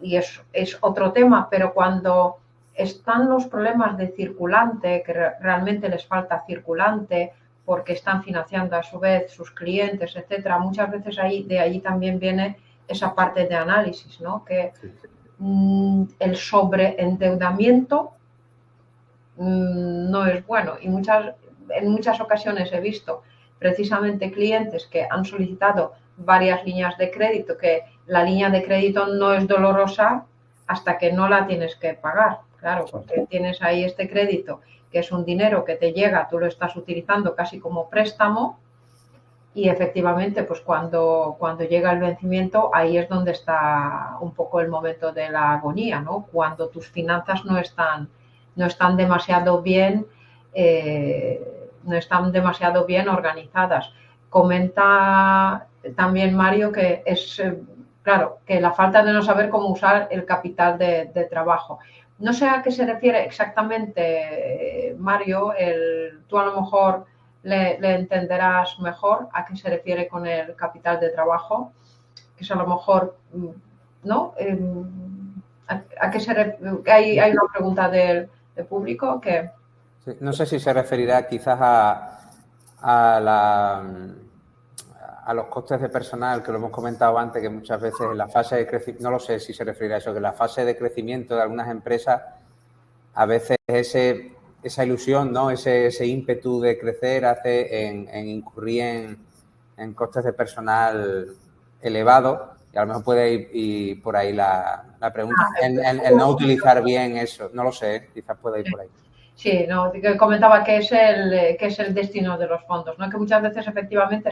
es otro tema, pero cuando están los problemas de circulante, que realmente les falta circulante, porque están financiando a su vez sus clientes, etcétera, muchas veces de allí también viene esa parte de análisis, ¿no? Que el sobreendeudamiento no es bueno y en muchas ocasiones he visto precisamente clientes que han solicitado varias líneas de crédito, que la línea de crédito no es dolorosa hasta que no la tienes que pagar, claro, porque tienes ahí este crédito que es un dinero que te llega, tú lo estás utilizando casi como préstamo y efectivamente pues cuando llega el vencimiento ahí es donde está un poco el momento de la agonía, ¿no? Cuando tus finanzas no están demasiado bien organizadas. Comenta también Mario que es claro, que la falta de no saber cómo usar el capital de trabajo. No sé a qué se refiere exactamente, Mario, tú a lo mejor le entenderás mejor a qué se refiere con el capital de trabajo, que es a lo mejor, ¿no? ¿A qué se refiere? Hay una pregunta del público que... Sí, no sé si se referirá quizás a los costes de personal, que lo hemos comentado antes, que muchas veces en la fase de crecimiento, no lo sé si se referirá a eso, que en la fase de crecimiento de algunas empresas, a veces esa ilusión, ¿no? Ese ímpetu de crecer hace en incurrir en costes de personal elevados, y a lo mejor puede ir por ahí la pregunta, el no utilizar bien eso, no lo sé, quizás pueda ir por ahí. Sí, no, que comentaba que es el destino de los fondos, ¿no? Que muchas veces efectivamente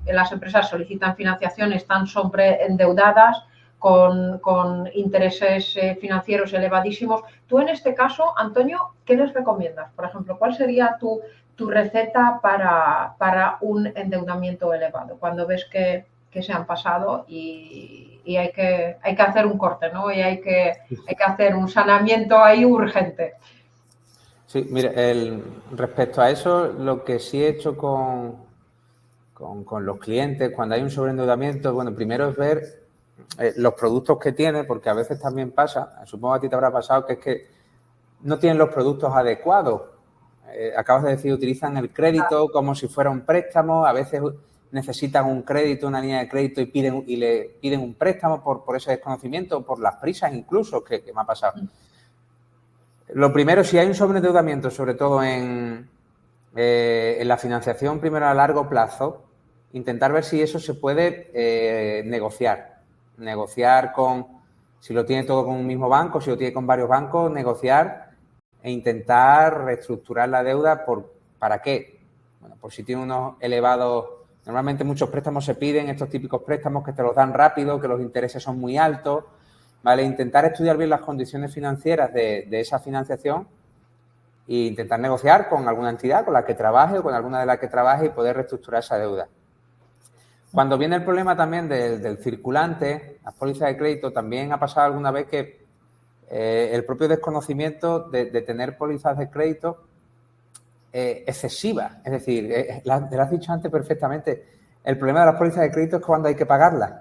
las empresas solicitan financiación, están sobreendeudadas con intereses financieros elevadísimos. Tú en este caso, Antonio, ¿qué les recomiendas? Por ejemplo, ¿cuál sería tu receta para un endeudamiento elevado? Cuando ves que se han pasado y hay que hacer un corte, ¿no? Y hay que hacer un saneamiento ahí urgente. Sí, mire, respecto a eso, lo que sí he hecho con los clientes, cuando hay un sobreendeudamiento, bueno, primero es ver los productos que tiene, porque a veces también pasa, supongo que a ti te habrá pasado, que es que no tienen los productos adecuados. Acabas de decir, utilizan el crédito como si fuera un préstamo, a veces necesitan un crédito, una línea de crédito y le piden un préstamo por ese desconocimiento, por las prisas incluso, que me ha pasado. Lo primero, si hay un sobreendeudamiento, sobre todo en la financiación, primero a largo plazo, intentar ver si eso se puede negociar. Negociar si lo tiene todo con un mismo banco, si lo tiene con varios bancos, negociar e intentar reestructurar la deuda. ¿Para qué? Bueno, por si tiene unos elevados Normalmente muchos préstamos se piden, estos típicos préstamos que te los dan rápido, que los intereses son muy altos, ¿vale? Intentar estudiar bien las condiciones financieras de esa financiación e intentar negociar con alguna entidad con la que trabaje o con alguna de las que trabaje y poder reestructurar esa deuda. Cuando viene el problema también del circulante, las pólizas de crédito, también ha pasado alguna vez que el propio desconocimiento de tener pólizas de crédito excesivas. Es decir, lo has dicho antes perfectamente, el problema de las pólizas de crédito es cuando hay que pagarlas.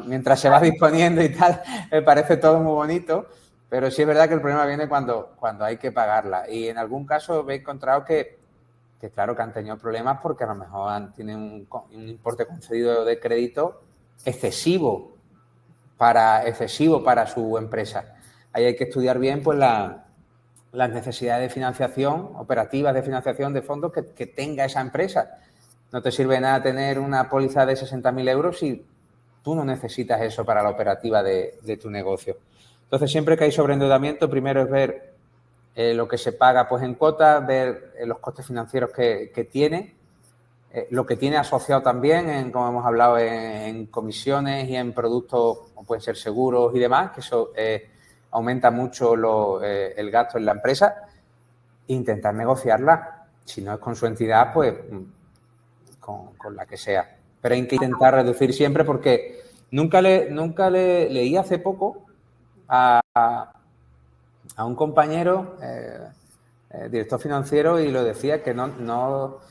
Mientras se va disponiendo y tal, me parece todo muy bonito, pero sí es verdad que el problema viene cuando hay que pagarlas. Y en algún caso he encontrado que claro, que han tenido problemas porque a lo mejor tienen un importe concedido de crédito excesivo para su empresa. Ahí hay que estudiar bien pues las necesidades de financiación, operativas de financiación de fondos que tenga esa empresa. No te sirve nada tener una póliza de 60.000 euros si tú no necesitas eso para la operativa de tu negocio. Entonces, siempre que hay sobreendeudamiento, primero es ver lo que se paga pues en cuotas, ver los costes financieros que tiene, lo que tiene asociado también, como hemos hablado, en comisiones y en productos, como pueden ser seguros y demás, que eso aumenta mucho el gasto en la empresa, e intentar negociarla. Si no es con su entidad, pues con la que sea. Pero hay que intentar reducir siempre porque nunca le leí hace poco a un compañero, director financiero, y lo decía que no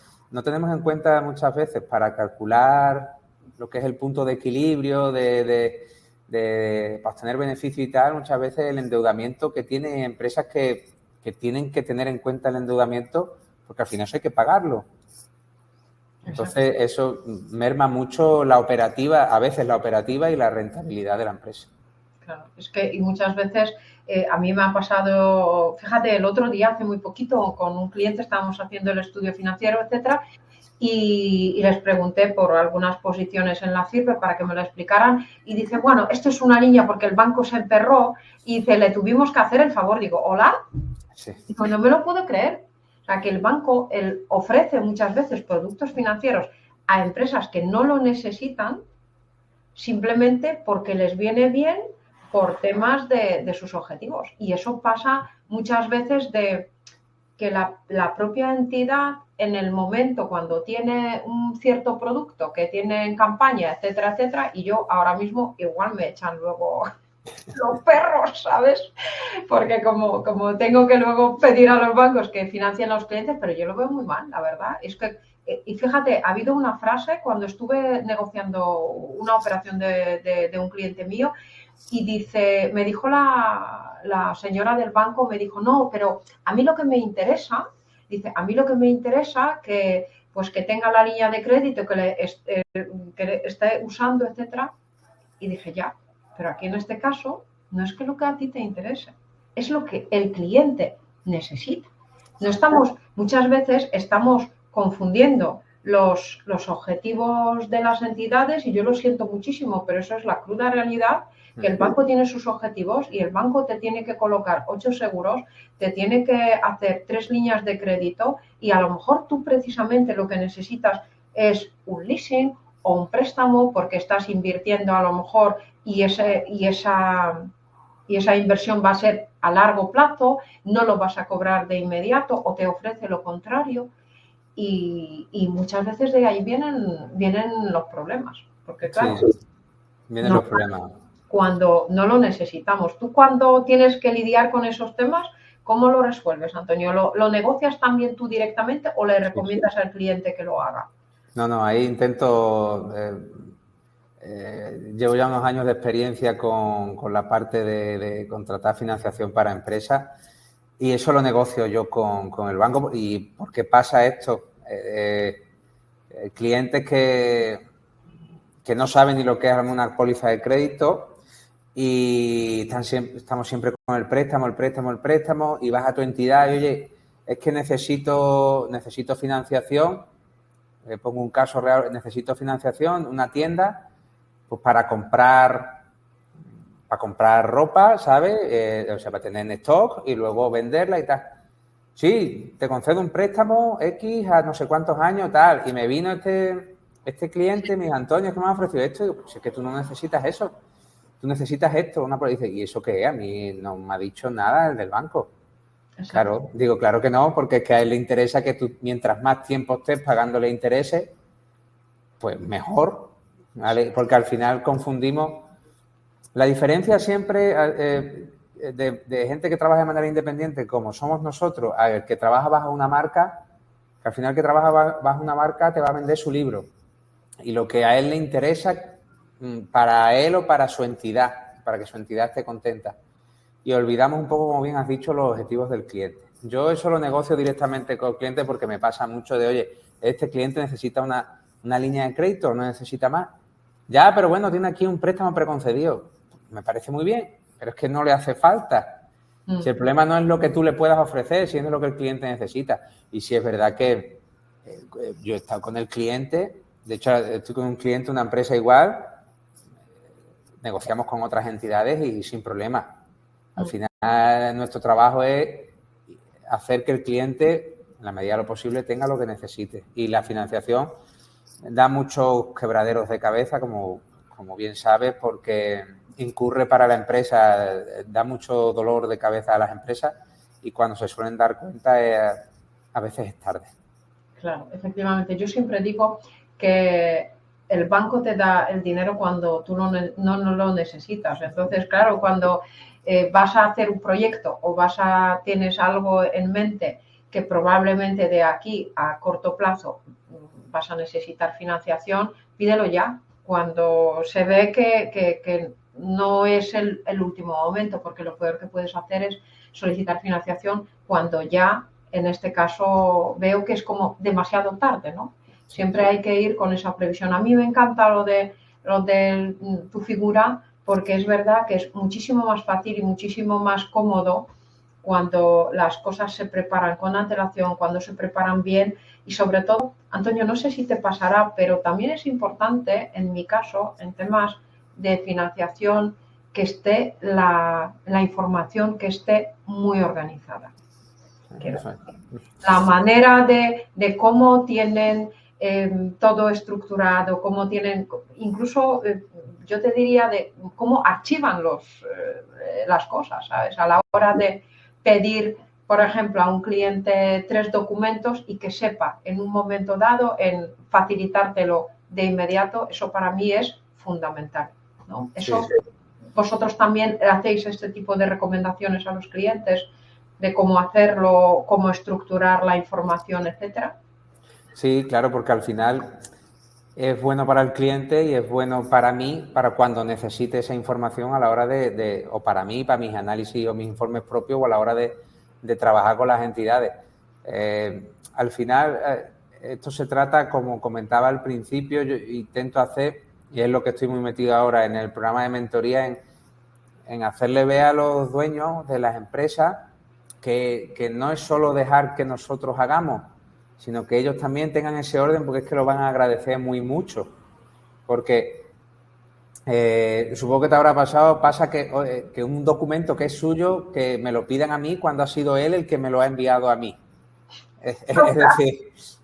tenemos en cuenta muchas veces para calcular lo que es el punto de equilibrio para obtener beneficio y tal, muchas veces el endeudamiento que tienen empresas que tienen que tener en cuenta el endeudamiento porque al final eso hay que pagarlo. Entonces, eso merma mucho la operativa, a veces la operativa y la rentabilidad de la empresa. Claro, es que y muchas veces a mí me ha pasado, fíjate, el otro día, hace muy poquito, con un cliente estábamos haciendo el estudio financiero, etcétera, y les pregunté por algunas posiciones en la CIRBE para que me lo explicaran y dice, bueno, esto es una niña porque el banco se emperró y dice, le tuvimos que hacer el favor. Digo, ¿hola? Sí. Digo, no me lo puedo creer. O sea, que el banco ofrece muchas veces productos financieros a empresas que no lo necesitan simplemente porque les viene bien por temas de sus objetivos. Y eso pasa muchas veces de que la propia entidad, en el momento cuando tiene un cierto producto que tiene en campaña, etcétera, etcétera, y yo ahora mismo igual me echan luego los perros, ¿sabes? Porque como tengo que luego pedir a los bancos que financien a los clientes, pero yo lo veo muy mal, la verdad. Es que, y fíjate, ha habido una frase cuando estuve negociando una operación de un cliente mío y dice, me dijo la señora del banco, me dijo, no, pero a mí lo que me interesa, dice, a mí lo que me interesa que tenga la línea de crédito que esté usando, etcétera. Y dije, ya, pero aquí en este caso no es que lo que a ti te interese, es lo que el cliente necesita. Muchas veces estamos confundiendo los objetivos de las entidades y yo lo siento muchísimo, pero eso es la cruda realidad, que el banco tiene sus objetivos y el banco te tiene que colocar 8 seguros, te tiene que hacer 3 líneas de crédito y a lo mejor tú precisamente lo que necesitas es un leasing o un préstamo porque estás invirtiendo a lo mejor y esa inversión va a ser a largo plazo, no lo vas a cobrar de inmediato o te ofrece lo contrario y muchas veces de ahí vienen los problemas, porque claro, sí, vienen los problemas. Cuando no lo necesitamos. Tú cuando tienes que lidiar con esos temas, ¿cómo lo resuelves, Antonio? ¿Lo negocias también tú directamente o le recomiendas al cliente que lo haga? No, ahí intento, llevo ya unos años de experiencia con la parte de contratar financiación para empresas y eso lo negocio yo con el banco. ¿Y por qué pasa esto? Clientes que no saben ni lo que es una póliza de crédito y estamos siempre con el préstamo y vas a tu entidad y, oye, es que necesito financiación. Pongo un caso real, necesito financiación, una tienda, pues para comprar ropa, ¿sabes? O sea, para tener en stock y luego venderla y tal. Sí, te concedo un préstamo X a no sé cuántos años, tal. Y me vino este este cliente me dice, Antonio, ¿qué me ha ofrecido esto? Y digo, pues es que tú no necesitas eso. Tú necesitas esto. Una dice, ¿y eso qué es? A mí no me ha dicho nada el del banco. Exacto. Claro, digo, claro que no, porque es que a él le interesa que tú, mientras más tiempo estés pagándole intereses, pues mejor, ¿vale? Porque al final confundimos la diferencia siempre de gente que trabaja de manera independiente, como somos nosotros, a el que trabaja bajo una marca, que al final que trabaja bajo una marca te va a vender su libro. Y lo que a él le interesa para él o para su entidad, para que su entidad esté contenta. Y olvidamos un poco, como bien has dicho, los objetivos del cliente. Yo eso lo negocio directamente con el cliente porque me pasa mucho de, oye, este cliente necesita una línea de crédito, no necesita más. Ya, pero bueno, tiene aquí un préstamo preconcedido. Me parece muy bien, pero es que no le hace falta. Si el problema no es lo que tú le puedas ofrecer, si es lo que el cliente necesita. Y si es verdad que yo he estado con el cliente, de hecho estoy con un cliente, una empresa igual, negociamos con otras entidades y sin problema. Al final nuestro trabajo es hacer que el cliente, en la medida de lo posible, tenga lo que necesite. Y la financiación da muchos quebraderos de cabeza, como bien sabes, porque incurre para la empresa, da mucho dolor de cabeza a las empresas y cuando se suelen dar cuenta a veces es tarde. Claro, efectivamente. Yo siempre digo que el banco te da el dinero cuando tú no lo necesitas. Entonces, claro, cuando vas a hacer un proyecto o tienes algo en mente que probablemente de aquí a corto plazo vas a necesitar financiación, pídelo ya. Cuando se ve que no es el último momento, porque lo peor que puedes hacer es solicitar financiación cuando ya, en este caso, veo que es como demasiado tarde, ¿no? Siempre hay que ir con esa previsión. A mí me encanta lo de tu figura, porque es verdad que es muchísimo más fácil y muchísimo más cómodo cuando las cosas se preparan con antelación, cuando se preparan bien y sobre todo, Antonio, no sé si te pasará, pero también es importante, en mi caso, en temas de financiación, que esté la información que esté muy organizada. La manera de cómo tienen todo estructurado, cómo tienen, incluso yo te diría de cómo archivan las cosas, ¿sabes? A la hora de pedir, por ejemplo, a un cliente 3 documentos y que sepa en un momento dado en facilitártelo de inmediato, eso para mí es fundamental, ¿no? Eso, sí. Vosotros también hacéis este tipo de recomendaciones a los clientes de cómo hacerlo, cómo estructurar la información, etcétera. Sí, claro, porque al final es bueno para el cliente y es bueno para mí, para cuando necesite esa información a la hora o para mí, para mis análisis o mis informes propios o a la hora de trabajar con las entidades. Al final, esto se trata, como comentaba al principio, yo intento hacer, y es lo que estoy muy metido ahora en el programa de mentoría, en hacerle ver a los dueños de las empresas que no es solo dejar que nosotros hagamos, sino que ellos también tengan ese orden, porque es que lo van a agradecer muy mucho. Porque supongo que te habrá pasado, pasa que un documento que es suyo, que me lo pidan a mí cuando ha sido él el que me lo ha enviado a mí. Es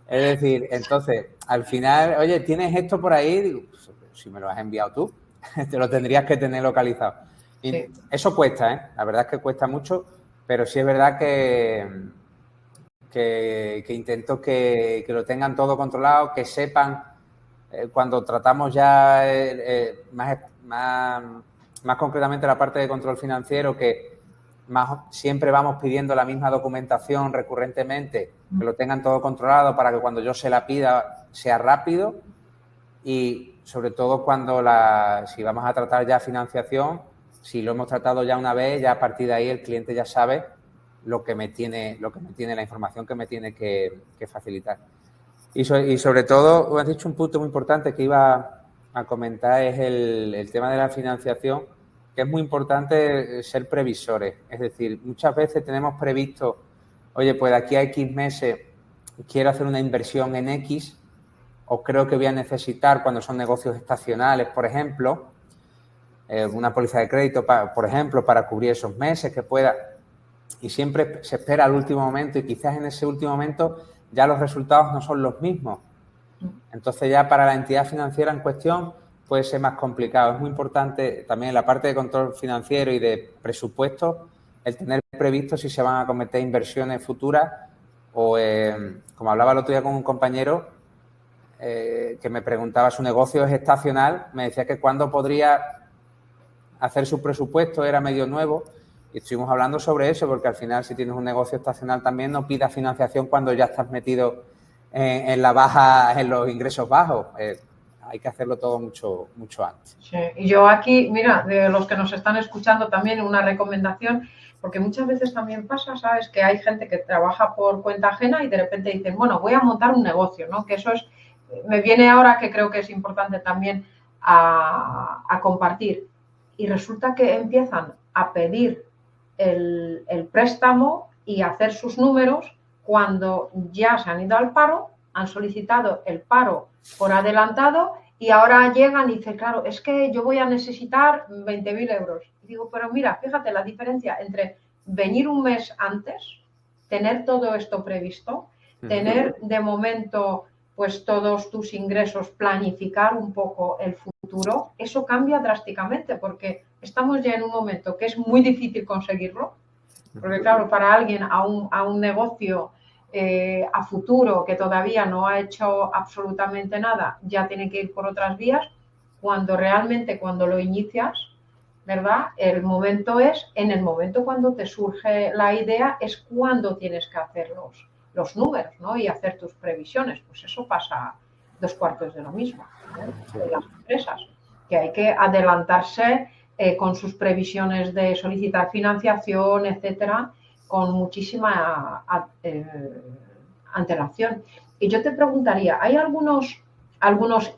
decir, entonces, al final, oye, ¿tienes esto por ahí? Digo, pues, si me lo has enviado tú, te lo tendrías que tener localizado. Y sí. Eso cuesta, ¿eh? La verdad es que cuesta mucho, pero sí es verdad que intento que lo tengan todo controlado, que sepan cuando tratamos ya más concretamente la parte de control financiero, que siempre vamos pidiendo la misma documentación recurrentemente, que lo tengan todo controlado para que cuando yo se la pida sea rápido y sobre todo si vamos a tratar ya financiación, si lo hemos tratado ya una vez, ya a partir de ahí el cliente ya sabe lo que me tiene, la información que me tiene que facilitar. Y sobre todo, has dicho un punto muy importante que iba a comentar, es el tema de la financiación, que es muy importante ser previsores. Es decir, muchas veces tenemos previsto, oye, pues de aquí a X meses quiero hacer una inversión en X, o creo que voy a necesitar, cuando son negocios estacionales, por ejemplo, una póliza de crédito, por ejemplo, para cubrir esos meses que pueda. Y siempre se espera al último momento y quizás en ese último momento ya los resultados no son los mismos. Entonces ya para la entidad financiera en cuestión puede ser más complicado. Es muy importante también en la parte de control financiero y de presupuesto el tener previsto si se van a cometer inversiones futuras o, como hablaba el otro día con un compañero que me preguntaba, su negocio es estacional, me decía que cuándo podría hacer su presupuesto, era medio nuevo, y estuvimos hablando sobre eso, porque al final si tienes un negocio estacional también no pidas financiación cuando ya estás metido en la baja, en los ingresos bajos. Hay que hacerlo todo mucho antes. Sí, y yo aquí, mira, de los que nos están escuchando también una recomendación, porque muchas veces también pasa, ¿sabes? Que hay gente que trabaja por cuenta ajena y de repente dicen, bueno, voy a montar un negocio, ¿no? Que eso es, me viene ahora que creo que es importante también a compartir. Y resulta que empiezan a pedir el préstamo y a hacer sus números cuando ya se han ido al paro, han solicitado el paro por adelantado y ahora llegan y dicen, claro, es que yo voy a necesitar 20.000 euros. Y digo, pero mira, fíjate la diferencia entre venir un mes antes, tener todo esto previsto, tener de momento pues todos tus ingresos, planificar un poco el futuro, eso cambia drásticamente porque estamos ya en un momento que es muy difícil conseguirlo, porque claro, para alguien a un negocio a futuro que todavía no ha hecho absolutamente nada, ya tiene que ir por otras vías, cuando realmente cuando lo inicias, ¿verdad? El momento es, en el momento cuando te surge la idea, es cuando tienes que hacer los números, ¿no? Y hacer tus previsiones. Pues eso pasa 2/4 de lo mismo, ¿no? En las empresas, que hay que adelantarse con sus previsiones de solicitar financiación, etcétera, con muchísima antelación. Y yo te preguntaría, ¿hay algunos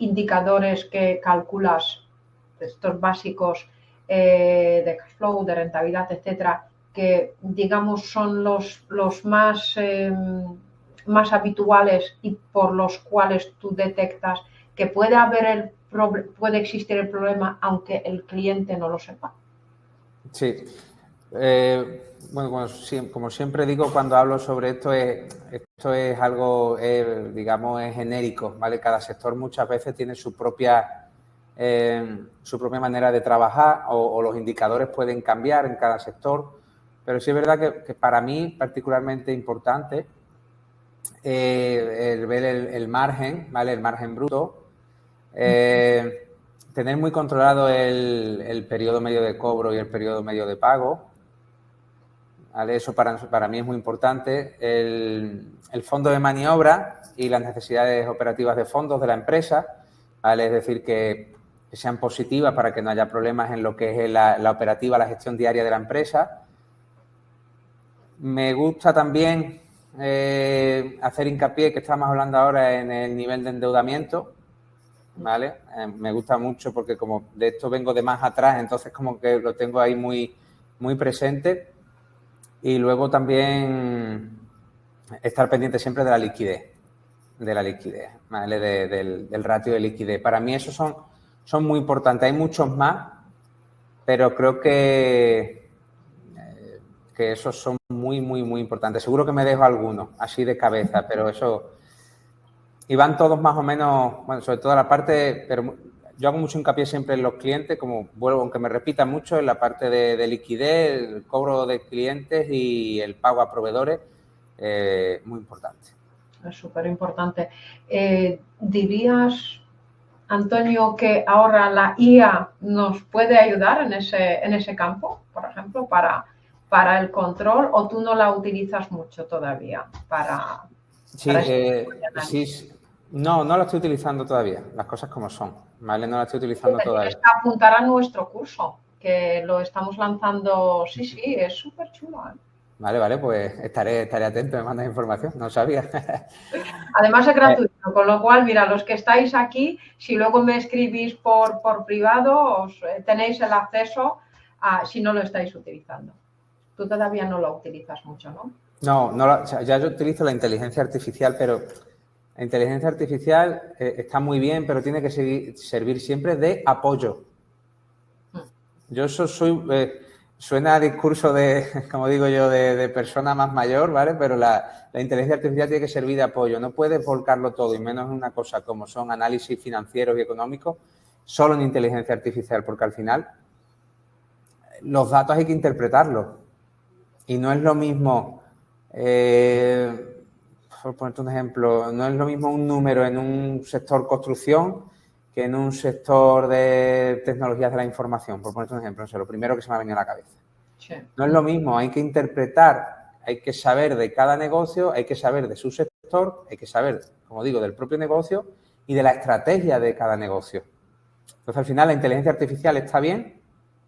indicadores que calculas, estos básicos de cash flow, de rentabilidad, etcétera, que digamos son los más habituales y por los cuales tú detectas que puede existir el problema aunque el cliente no lo sepa? Sí. Bueno, como siempre digo cuando hablo sobre esto es algo, digamos, es genérico, ¿vale? Cada sector muchas veces tiene su propia manera de trabajar o los indicadores pueden cambiar en cada sector, pero sí es verdad que para mí particularmente importante el ver el margen, ¿vale? El margen bruto, tener muy controlado el periodo medio de cobro y el periodo medio de pago, ¿vale? Eso para mí es muy importante. El fondo de maniobra y las necesidades operativas de fondos de la empresa, ¿vale? Es decir, que sean positivas para que no haya problemas en lo que es la operativa, la gestión diaria de la empresa. Me gusta también hacer hincapié, que estamos hablando ahora, en el nivel de endeudamiento, ¿vale? Me gusta mucho porque como de esto vengo de más atrás, entonces como que lo tengo ahí muy, muy presente. Y luego también estar pendiente siempre de la liquidez, ¿vale? Del ratio de liquidez. Para mí esos son muy importantes. Hay muchos más, pero creo que esos son muy, muy, muy importantes. Seguro que me dejo algunos así de cabeza, pero eso... Y van todos más o menos, bueno, sobre todo la parte, pero yo hago mucho hincapié siempre en los clientes, como vuelvo, aunque me repita mucho, en la parte de liquidez, el cobro de clientes y el pago a proveedores, muy importante. Es súper importante. ¿Dirías, Antonio, que ahora la IA nos puede ayudar en ese campo, por ejemplo, para el control, o tú no la utilizas mucho todavía Sí, sí. No la estoy utilizando todavía, las cosas como son, ¿vale? No la estoy utilizando todavía. Tienes que apuntar a nuestro curso, que lo estamos lanzando, sí, es súper chulo, ¿eh? Vale, pues estaré atento, me mandas información, no sabía. Además es gratuito, con lo cual, mira, los que estáis aquí, si luego me escribís por privado, tenéis el acceso si no lo estáis utilizando. Tú todavía no lo utilizas mucho, ¿no? No, ya yo utilizo la inteligencia artificial, pero la inteligencia artificial está muy bien, pero tiene que servir siempre de apoyo. Yo eso soy... suena a discurso de, como digo yo, de persona más mayor, ¿vale? Pero la inteligencia artificial tiene que servir de apoyo. No puedes volcarlo todo, y menos en una cosa como son análisis financieros y económicos, solo en inteligencia artificial, porque al final los datos hay que interpretarlos. Y no es lo mismo, por ponerte un ejemplo, no es lo mismo un número en un sector construcción que en un sector de tecnologías de la información, por ponerte un ejemplo, no sé, lo primero que se me ha venido a la cabeza. Sí. No es lo mismo, hay que interpretar, hay que saber de cada negocio, hay que saber de su sector, hay que saber, como digo, del propio negocio y de la estrategia de cada negocio. Entonces, al final, la inteligencia artificial está bien,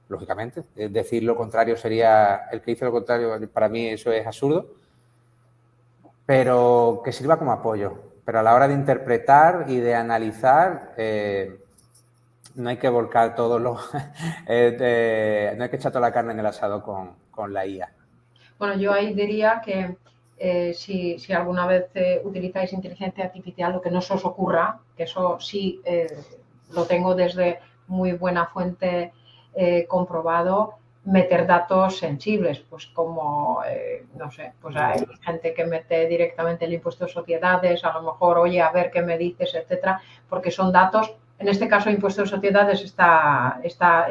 lógicamente, decir lo contrario sería, el que dice lo contrario, para mí eso es absurdo, pero que sirva como apoyo. Pero a la hora de interpretar y de analizar, no hay que volcar todos los... no hay que echar toda la carne en el asado con la IA. Bueno, yo ahí diría que si alguna vez utilizáis inteligencia artificial, lo que no se os ocurra, que eso sí lo tengo desde muy buena fuente comprobado, meter datos sensibles, pues como, no sé, pues hay gente que mete directamente el impuesto de sociedades, a lo mejor, oye, a ver qué me dices, etcétera, porque son datos, en este caso el impuesto de sociedades está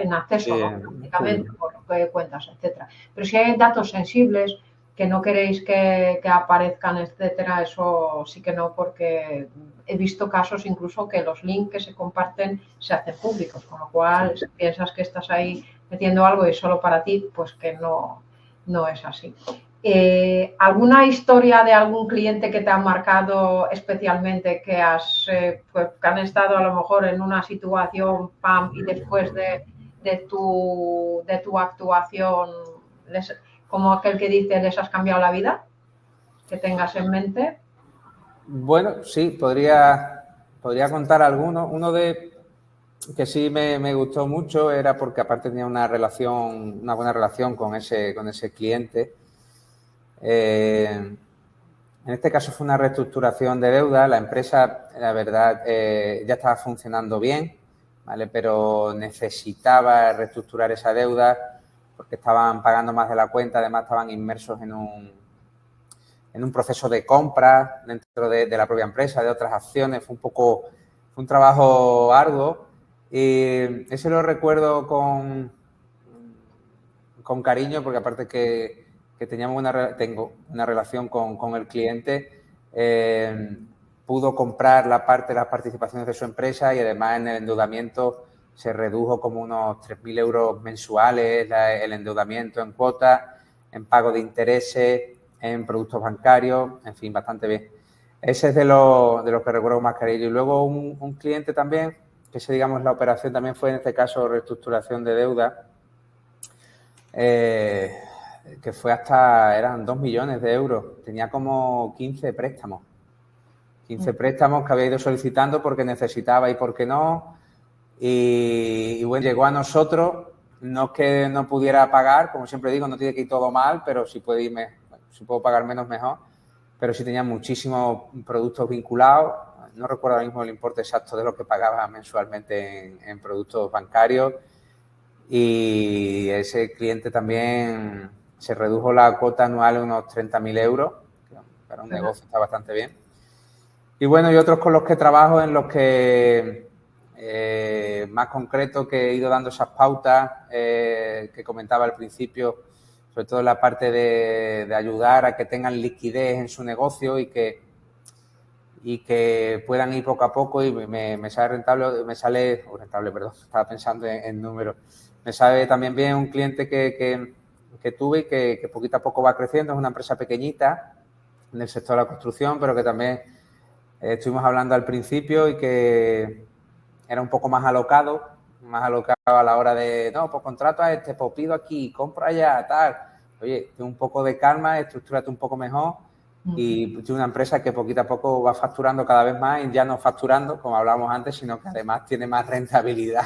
en acceso, ¿no? Prácticamente, por cuentas, etcétera. Pero si hay datos sensibles que no queréis que aparezcan, etcétera, eso sí que no, porque he visto casos incluso que los links que se comparten se hacen públicos, con lo cual si piensas que estás ahí metiendo algo y solo para ti, pues que no es así. ¿Alguna historia de algún cliente que te ha marcado especialmente, que que han estado a lo mejor en una situación pam, y después de tu actuación, como aquel que dice, les has cambiado la vida, que tengas en mente? Bueno, sí, podría contar alguno. Uno que sí me gustó mucho era porque aparte tenía una buena relación con ese cliente. En este caso fue una reestructuración de deuda. La empresa, la verdad, ya estaba funcionando bien, ¿vale? Pero necesitaba reestructurar esa deuda porque estaban pagando más de la cuenta. Además, estaban inmersos en un proceso de compra dentro de la propia empresa, de otras acciones. Fue un trabajo arduo y ese lo recuerdo con cariño, porque aparte que tengo una relación con el cliente, pudo comprar la parte de las participaciones de su empresa y además en el endeudamiento se redujo como unos 3.000 euros mensuales el endeudamiento en cuotas, en pago de intereses, en productos bancarios, en fin, bastante bien. Ese es de lo que recuerdo más cariño. Y luego un cliente también, que digamos la operación también fue en este caso reestructuración de deuda, que fue eran 2 millones de euros. Tenía como 15 préstamos. 15 préstamos que había ido solicitando porque necesitaba y porque no. Y bueno, llegó a nosotros. No es que no pudiera pagar, como siempre digo, no tiene que ir todo mal, pero si puedo pagar menos, mejor. Pero sí tenía muchísimos productos vinculados. No recuerdo ahora mismo el importe exacto de lo que pagaba mensualmente en productos bancarios. Y ese cliente también se redujo la cuota anual a unos 30.000 euros. Para un negocio está bastante bien. Y bueno, y otros con los que trabajo, en los que más concreto, que he ido dando esas pautas que comentaba al principio, sobre todo en la parte de ayudar a que tengan liquidez en su negocio y que puedan ir poco a poco, y me sale rentable, perdón, estaba pensando en números. Me sale también bien un cliente que tuve y que poquito a poco va creciendo. Es una empresa pequeñita en el sector de la construcción, pero que también estuvimos hablando al principio y que era un poco más alocado a la hora de, no, pues contrato a este, pues pido aquí, compro allá, tal. Oye, ten un poco de calma, estructúrate un poco mejor. Y tiene una empresa que poquito a poco va facturando cada vez más, y ya no facturando, como hablábamos antes, sino que además tiene más rentabilidad.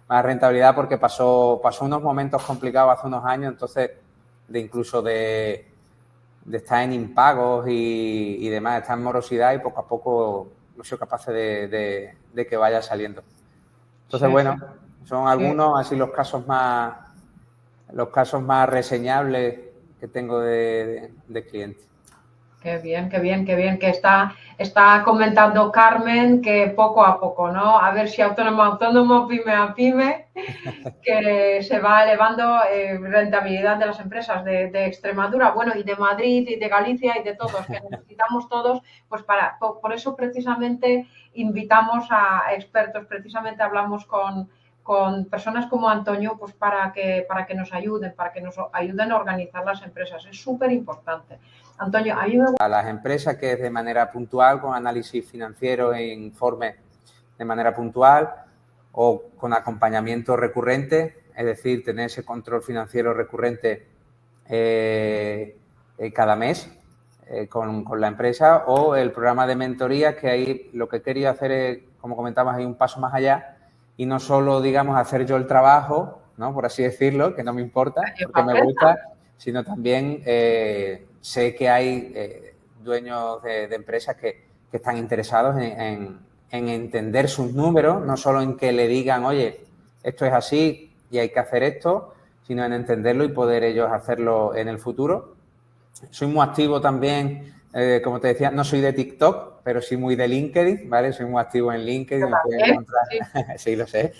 Más rentabilidad porque pasó unos momentos complicados hace unos años, entonces incluso de estar en impagos y demás, estar en morosidad, y poco a poco hemos sido capaces de que vaya saliendo. Entonces, bueno, son algunos así los casos más los casos más reseñables que tengo de clientes. Qué bien, qué bien, qué bien, que está comentando Carmen que poco a poco, ¿no? A ver si autónomo a autónomo, pyme a pyme, que se va elevando rentabilidad de las empresas de Extremadura, bueno, y de Madrid y de Galicia y de todos, que necesitamos todos, pues por eso precisamente invitamos a expertos, precisamente hablamos con personas como Antonio, pues para que nos ayuden a organizar las empresas. Es súper importante. Antonio, a las empresas que es de manera puntual, con análisis financiero e informe de manera puntual o con acompañamiento recurrente, es decir, tener ese control financiero recurrente cada mes con la empresa, o el programa de mentoría, que ahí lo que quería hacer es, como comentabas, hay un paso más allá y no solo, digamos, hacer yo el trabajo, ¿no? Por así decirlo, que no me importa, porque me gusta, sino también sé que hay dueños de empresas que están interesados en entender sus números, no solo en que le digan, oye, esto es así y hay que hacer esto, sino en entenderlo y poder ellos hacerlo en el futuro. Soy muy activo también, como te decía, no soy de TikTok, pero sí muy de LinkedIn, ¿vale? Soy muy activo en LinkedIn, me pueden encontrar, sí, lo sé.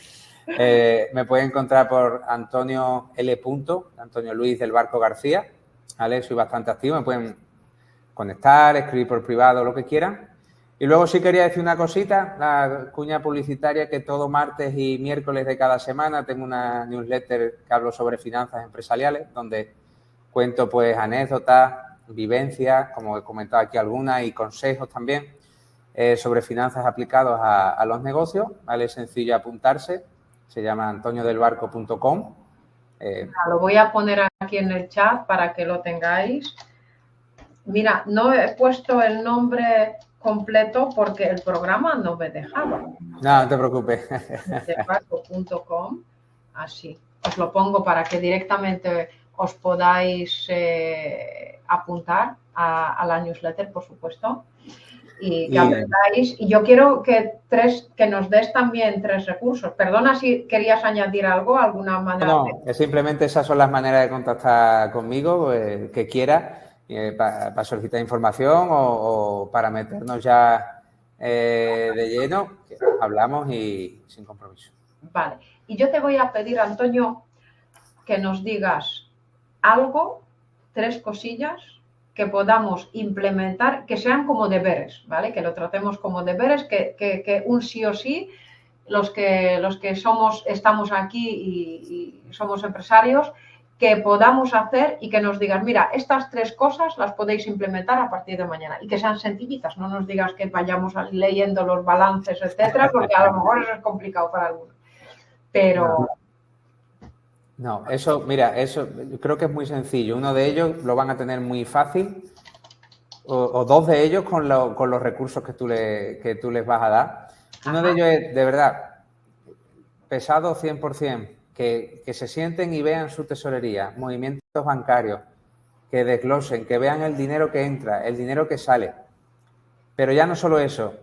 Me pueden encontrar por Antonio L. Antonio Luis del Barco García, ¿vale? Soy bastante activo, me pueden conectar, escribir por privado, lo que quieran. Y luego sí quería decir una cosita, la cuña publicitaria, que todo martes y miércoles de cada semana tengo una newsletter que hablo sobre finanzas empresariales, donde cuento pues anécdotas, vivencias, como he comentado aquí algunas, y consejos también sobre finanzas aplicados a los negocios, ¿vale? Es sencillo apuntarse, se llama antoniodelbarco.com. Lo voy a poner aquí en el chat para que lo tengáis. Mira, no he puesto el nombre completo porque el programa no me dejaba. No te preocupes. Delbarco.com, así. Os lo pongo para que directamente os podáis apuntar a la newsletter, por supuesto, y que aprendáis. Y yo quiero que nos des también 3 recursos. Perdona si querías añadir algo, alguna manera. No, simplemente esas son las maneras de contactar conmigo, que quiera, para solicitar información o para meternos ya de lleno, que hablamos y sin compromiso. Vale. Y yo te voy a pedir, Antonio, que nos digas algo, 3 cosillas que podamos implementar, que sean como deberes, ¿vale? Que lo tratemos como deberes, que un sí o sí, los que estamos aquí y somos empresarios, que podamos hacer y que nos digas, mira, estas 3 cosas las podéis implementar a partir de mañana, y que sean sencillitas, no nos digas que vayamos leyendo los balances, etcétera, porque a lo mejor eso es complicado para algunos. Pero... No, eso, mira, eso creo que es muy sencillo. Uno de ellos lo van a tener muy fácil, o 2 de ellos con los recursos que tú les vas a dar. Uno de ellos es, de verdad, pesado 100%, que se sienten y vean su tesorería, movimientos bancarios, que desglosen, que vean el dinero que entra, el dinero que sale. Pero ya no solo eso,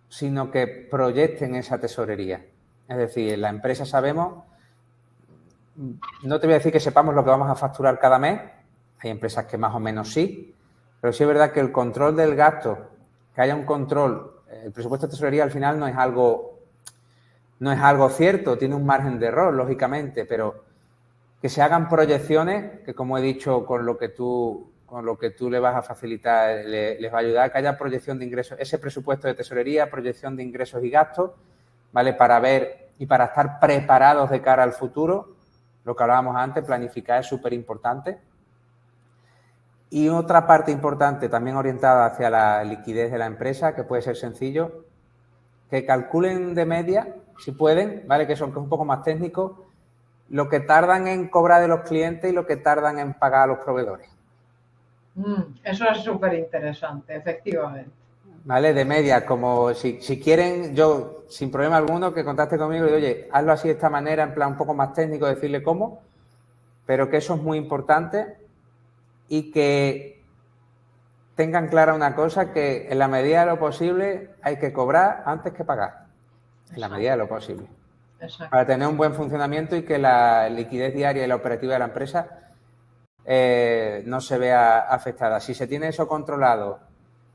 sino que proyecten esa tesorería. Es decir, en la empresa sabemos... No te voy a decir que sepamos lo que vamos a facturar cada mes. Hay empresas que más o menos sí. Pero sí es verdad que el control del gasto, que haya un control, el presupuesto de tesorería al final no es algo cierto, tiene un margen de error, lógicamente, pero que se hagan proyecciones, que como he dicho, con lo que tú le vas a facilitar les va a ayudar, que haya proyección de ingresos, ese presupuesto de tesorería, proyección de ingresos y gastos, ¿vale? Para ver y para estar preparados de cara al futuro. Lo que hablábamos antes, planificar es súper importante. Y otra parte importante, también orientada hacia la liquidez de la empresa, que puede ser sencillo, que calculen de media, si pueden, ¿vale? Que es un poco más técnico, lo que tardan en cobrar de los clientes y lo que tardan en pagar a los proveedores. Eso es súper interesante, efectivamente. ¿Vale? De media, como si quieren, yo sin problema alguno que contacte conmigo y oye, hazlo así de esta manera, en plan un poco más técnico, decirle cómo, pero que eso es muy importante y que tengan clara una cosa, que en la medida de lo posible hay que cobrar antes que pagar, en la medida de lo posible. Exacto. Para tener un buen funcionamiento y que la liquidez diaria y la operativa de la empresa no se vea afectada. Si se tiene eso controlado,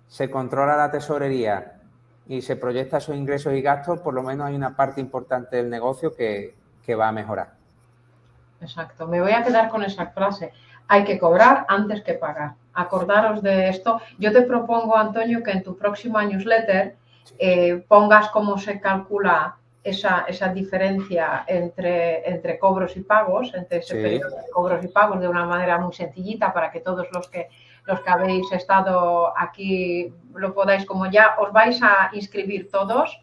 se controla la tesorería y se proyecta esos ingresos y gastos, por lo menos hay una parte importante del negocio que va a mejorar. Exacto. Me voy a quedar con esa frase. Hay que cobrar antes que pagar. Acordaros de esto. Yo te propongo, Antonio, que en tu próxima newsletter pongas cómo se calcula esa diferencia entre cobros y pagos, entre ese periodo de cobros y pagos, de una manera muy sencillita para que todos los que habéis estado aquí lo podáis, como ya os vais a inscribir todos.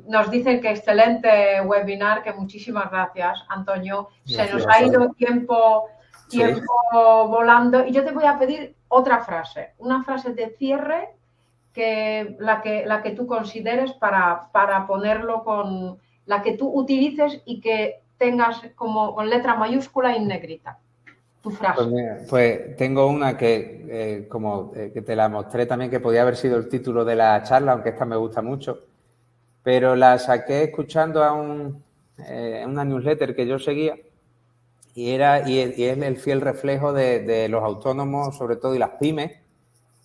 Nos dicen que excelente webinar, que muchísimas gracias, Antonio. Se nos ha ido tiempo volando y yo te voy a pedir otra frase, una frase de cierre que la que tú consideres para ponerlo con la que tú utilices y que tengas como con letra mayúscula y negrita. Tu frase. Pues tengo una que que te la mostré también, que podía haber sido el título de la charla, aunque esta me gusta mucho, pero la saqué escuchando a una newsletter que yo seguía y es el fiel reflejo de los autónomos, sobre todo, y las pymes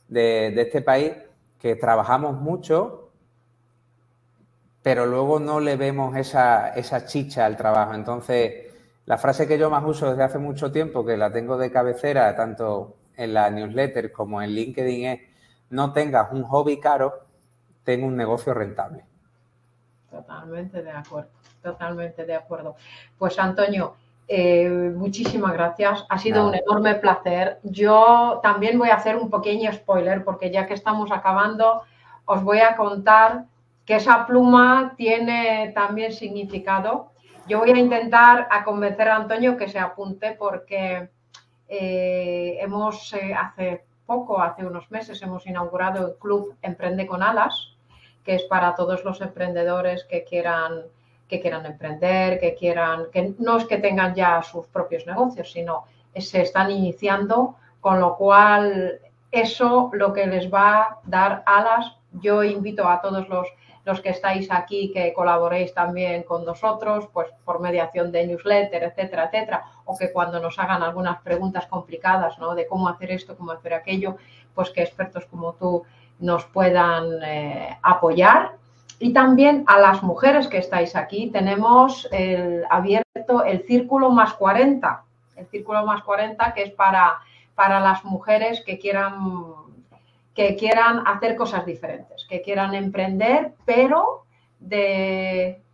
de este país, que trabajamos mucho, pero luego no le vemos esa chicha al trabajo. Entonces, la frase que yo más uso desde hace mucho tiempo, que la tengo de cabecera tanto en la newsletter como en LinkedIn, es: no tengas un hobby caro, ten un negocio rentable. Totalmente de acuerdo, totalmente de acuerdo. Pues, Antonio, muchísimas gracias. Ha sido un enorme placer. Yo también voy a hacer un pequeño spoiler, porque ya que estamos acabando, os voy a contar que esa pluma tiene también significado. Yo voy a intentar convencer a Antonio que se apunte, porque hace unos meses hemos inaugurado el Club Emprende con Alas, que es para todos los emprendedores que quieran emprender, que no es que tengan ya sus propios negocios, sino se están iniciando, con lo cual eso lo que les va a dar alas. Yo invito a todos los que estáis aquí que colaboréis también con nosotros, pues por mediación de newsletter, etcétera, etcétera, o que cuando nos hagan algunas preguntas complicadas, ¿no?, de cómo hacer esto, cómo hacer aquello, pues que expertos como tú nos puedan apoyar. Y también a las mujeres que estáis aquí, tenemos abierto el Círculo más 40, que es para las mujeres que quieran hacer cosas diferentes, que quieran emprender, pero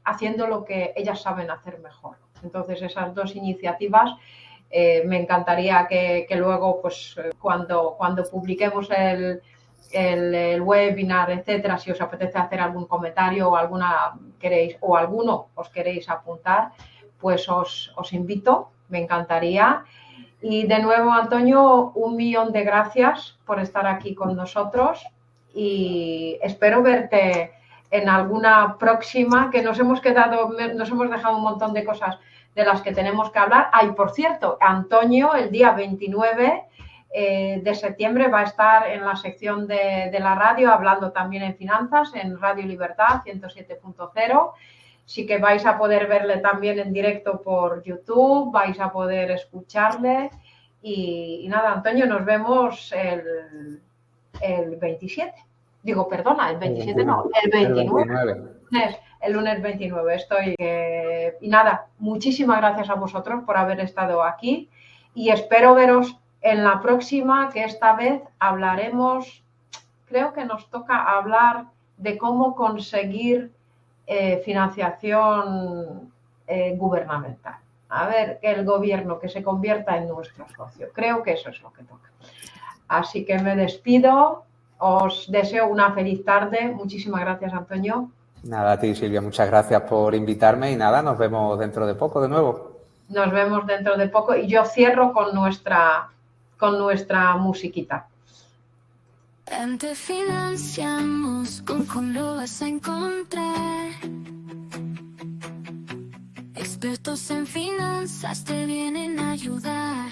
haciendo lo que ellas saben hacer mejor. Entonces, esas dos iniciativas, me encantaría que luego, pues cuando publiquemos el webinar, etcétera, si os apetece hacer algún comentario o alguno os queréis apuntar, pues os invito, me encantaría. Y de nuevo, Antonio, 1.000.000 de gracias por estar aquí con nosotros y espero verte en alguna próxima, que nos hemos dejado un montón de cosas de las que tenemos que hablar. Y por cierto, Antonio, el día 29 de septiembre va a estar en la sección de la radio, hablando también en finanzas, en Radio Libertad 107.0. Sí que vais a poder verle también en directo por YouTube, vais a poder escucharle. Y nada, Antonio, nos vemos el 27. Digo, perdona, el 27 no, el 29. El lunes 29 y nada, muchísimas gracias a vosotros por haber estado aquí y espero veros en la próxima, que esta vez hablaremos, creo que nos toca hablar de cómo conseguir financiación gubernamental. A ver, que el gobierno que se convierta en nuestro socio. Creo que eso es lo que toca. Así que me despido. Os deseo una feliz tarde. Muchísimas gracias, Antonio. Nada, a ti, Silvia, muchas gracias por invitarme y nada, nos vemos dentro de poco de nuevo. Nos vemos dentro de poco y yo cierro con nuestra musiquita. Te financiamos, con lo vas a encontrar. Expertos en finanzas te vienen a ayudar.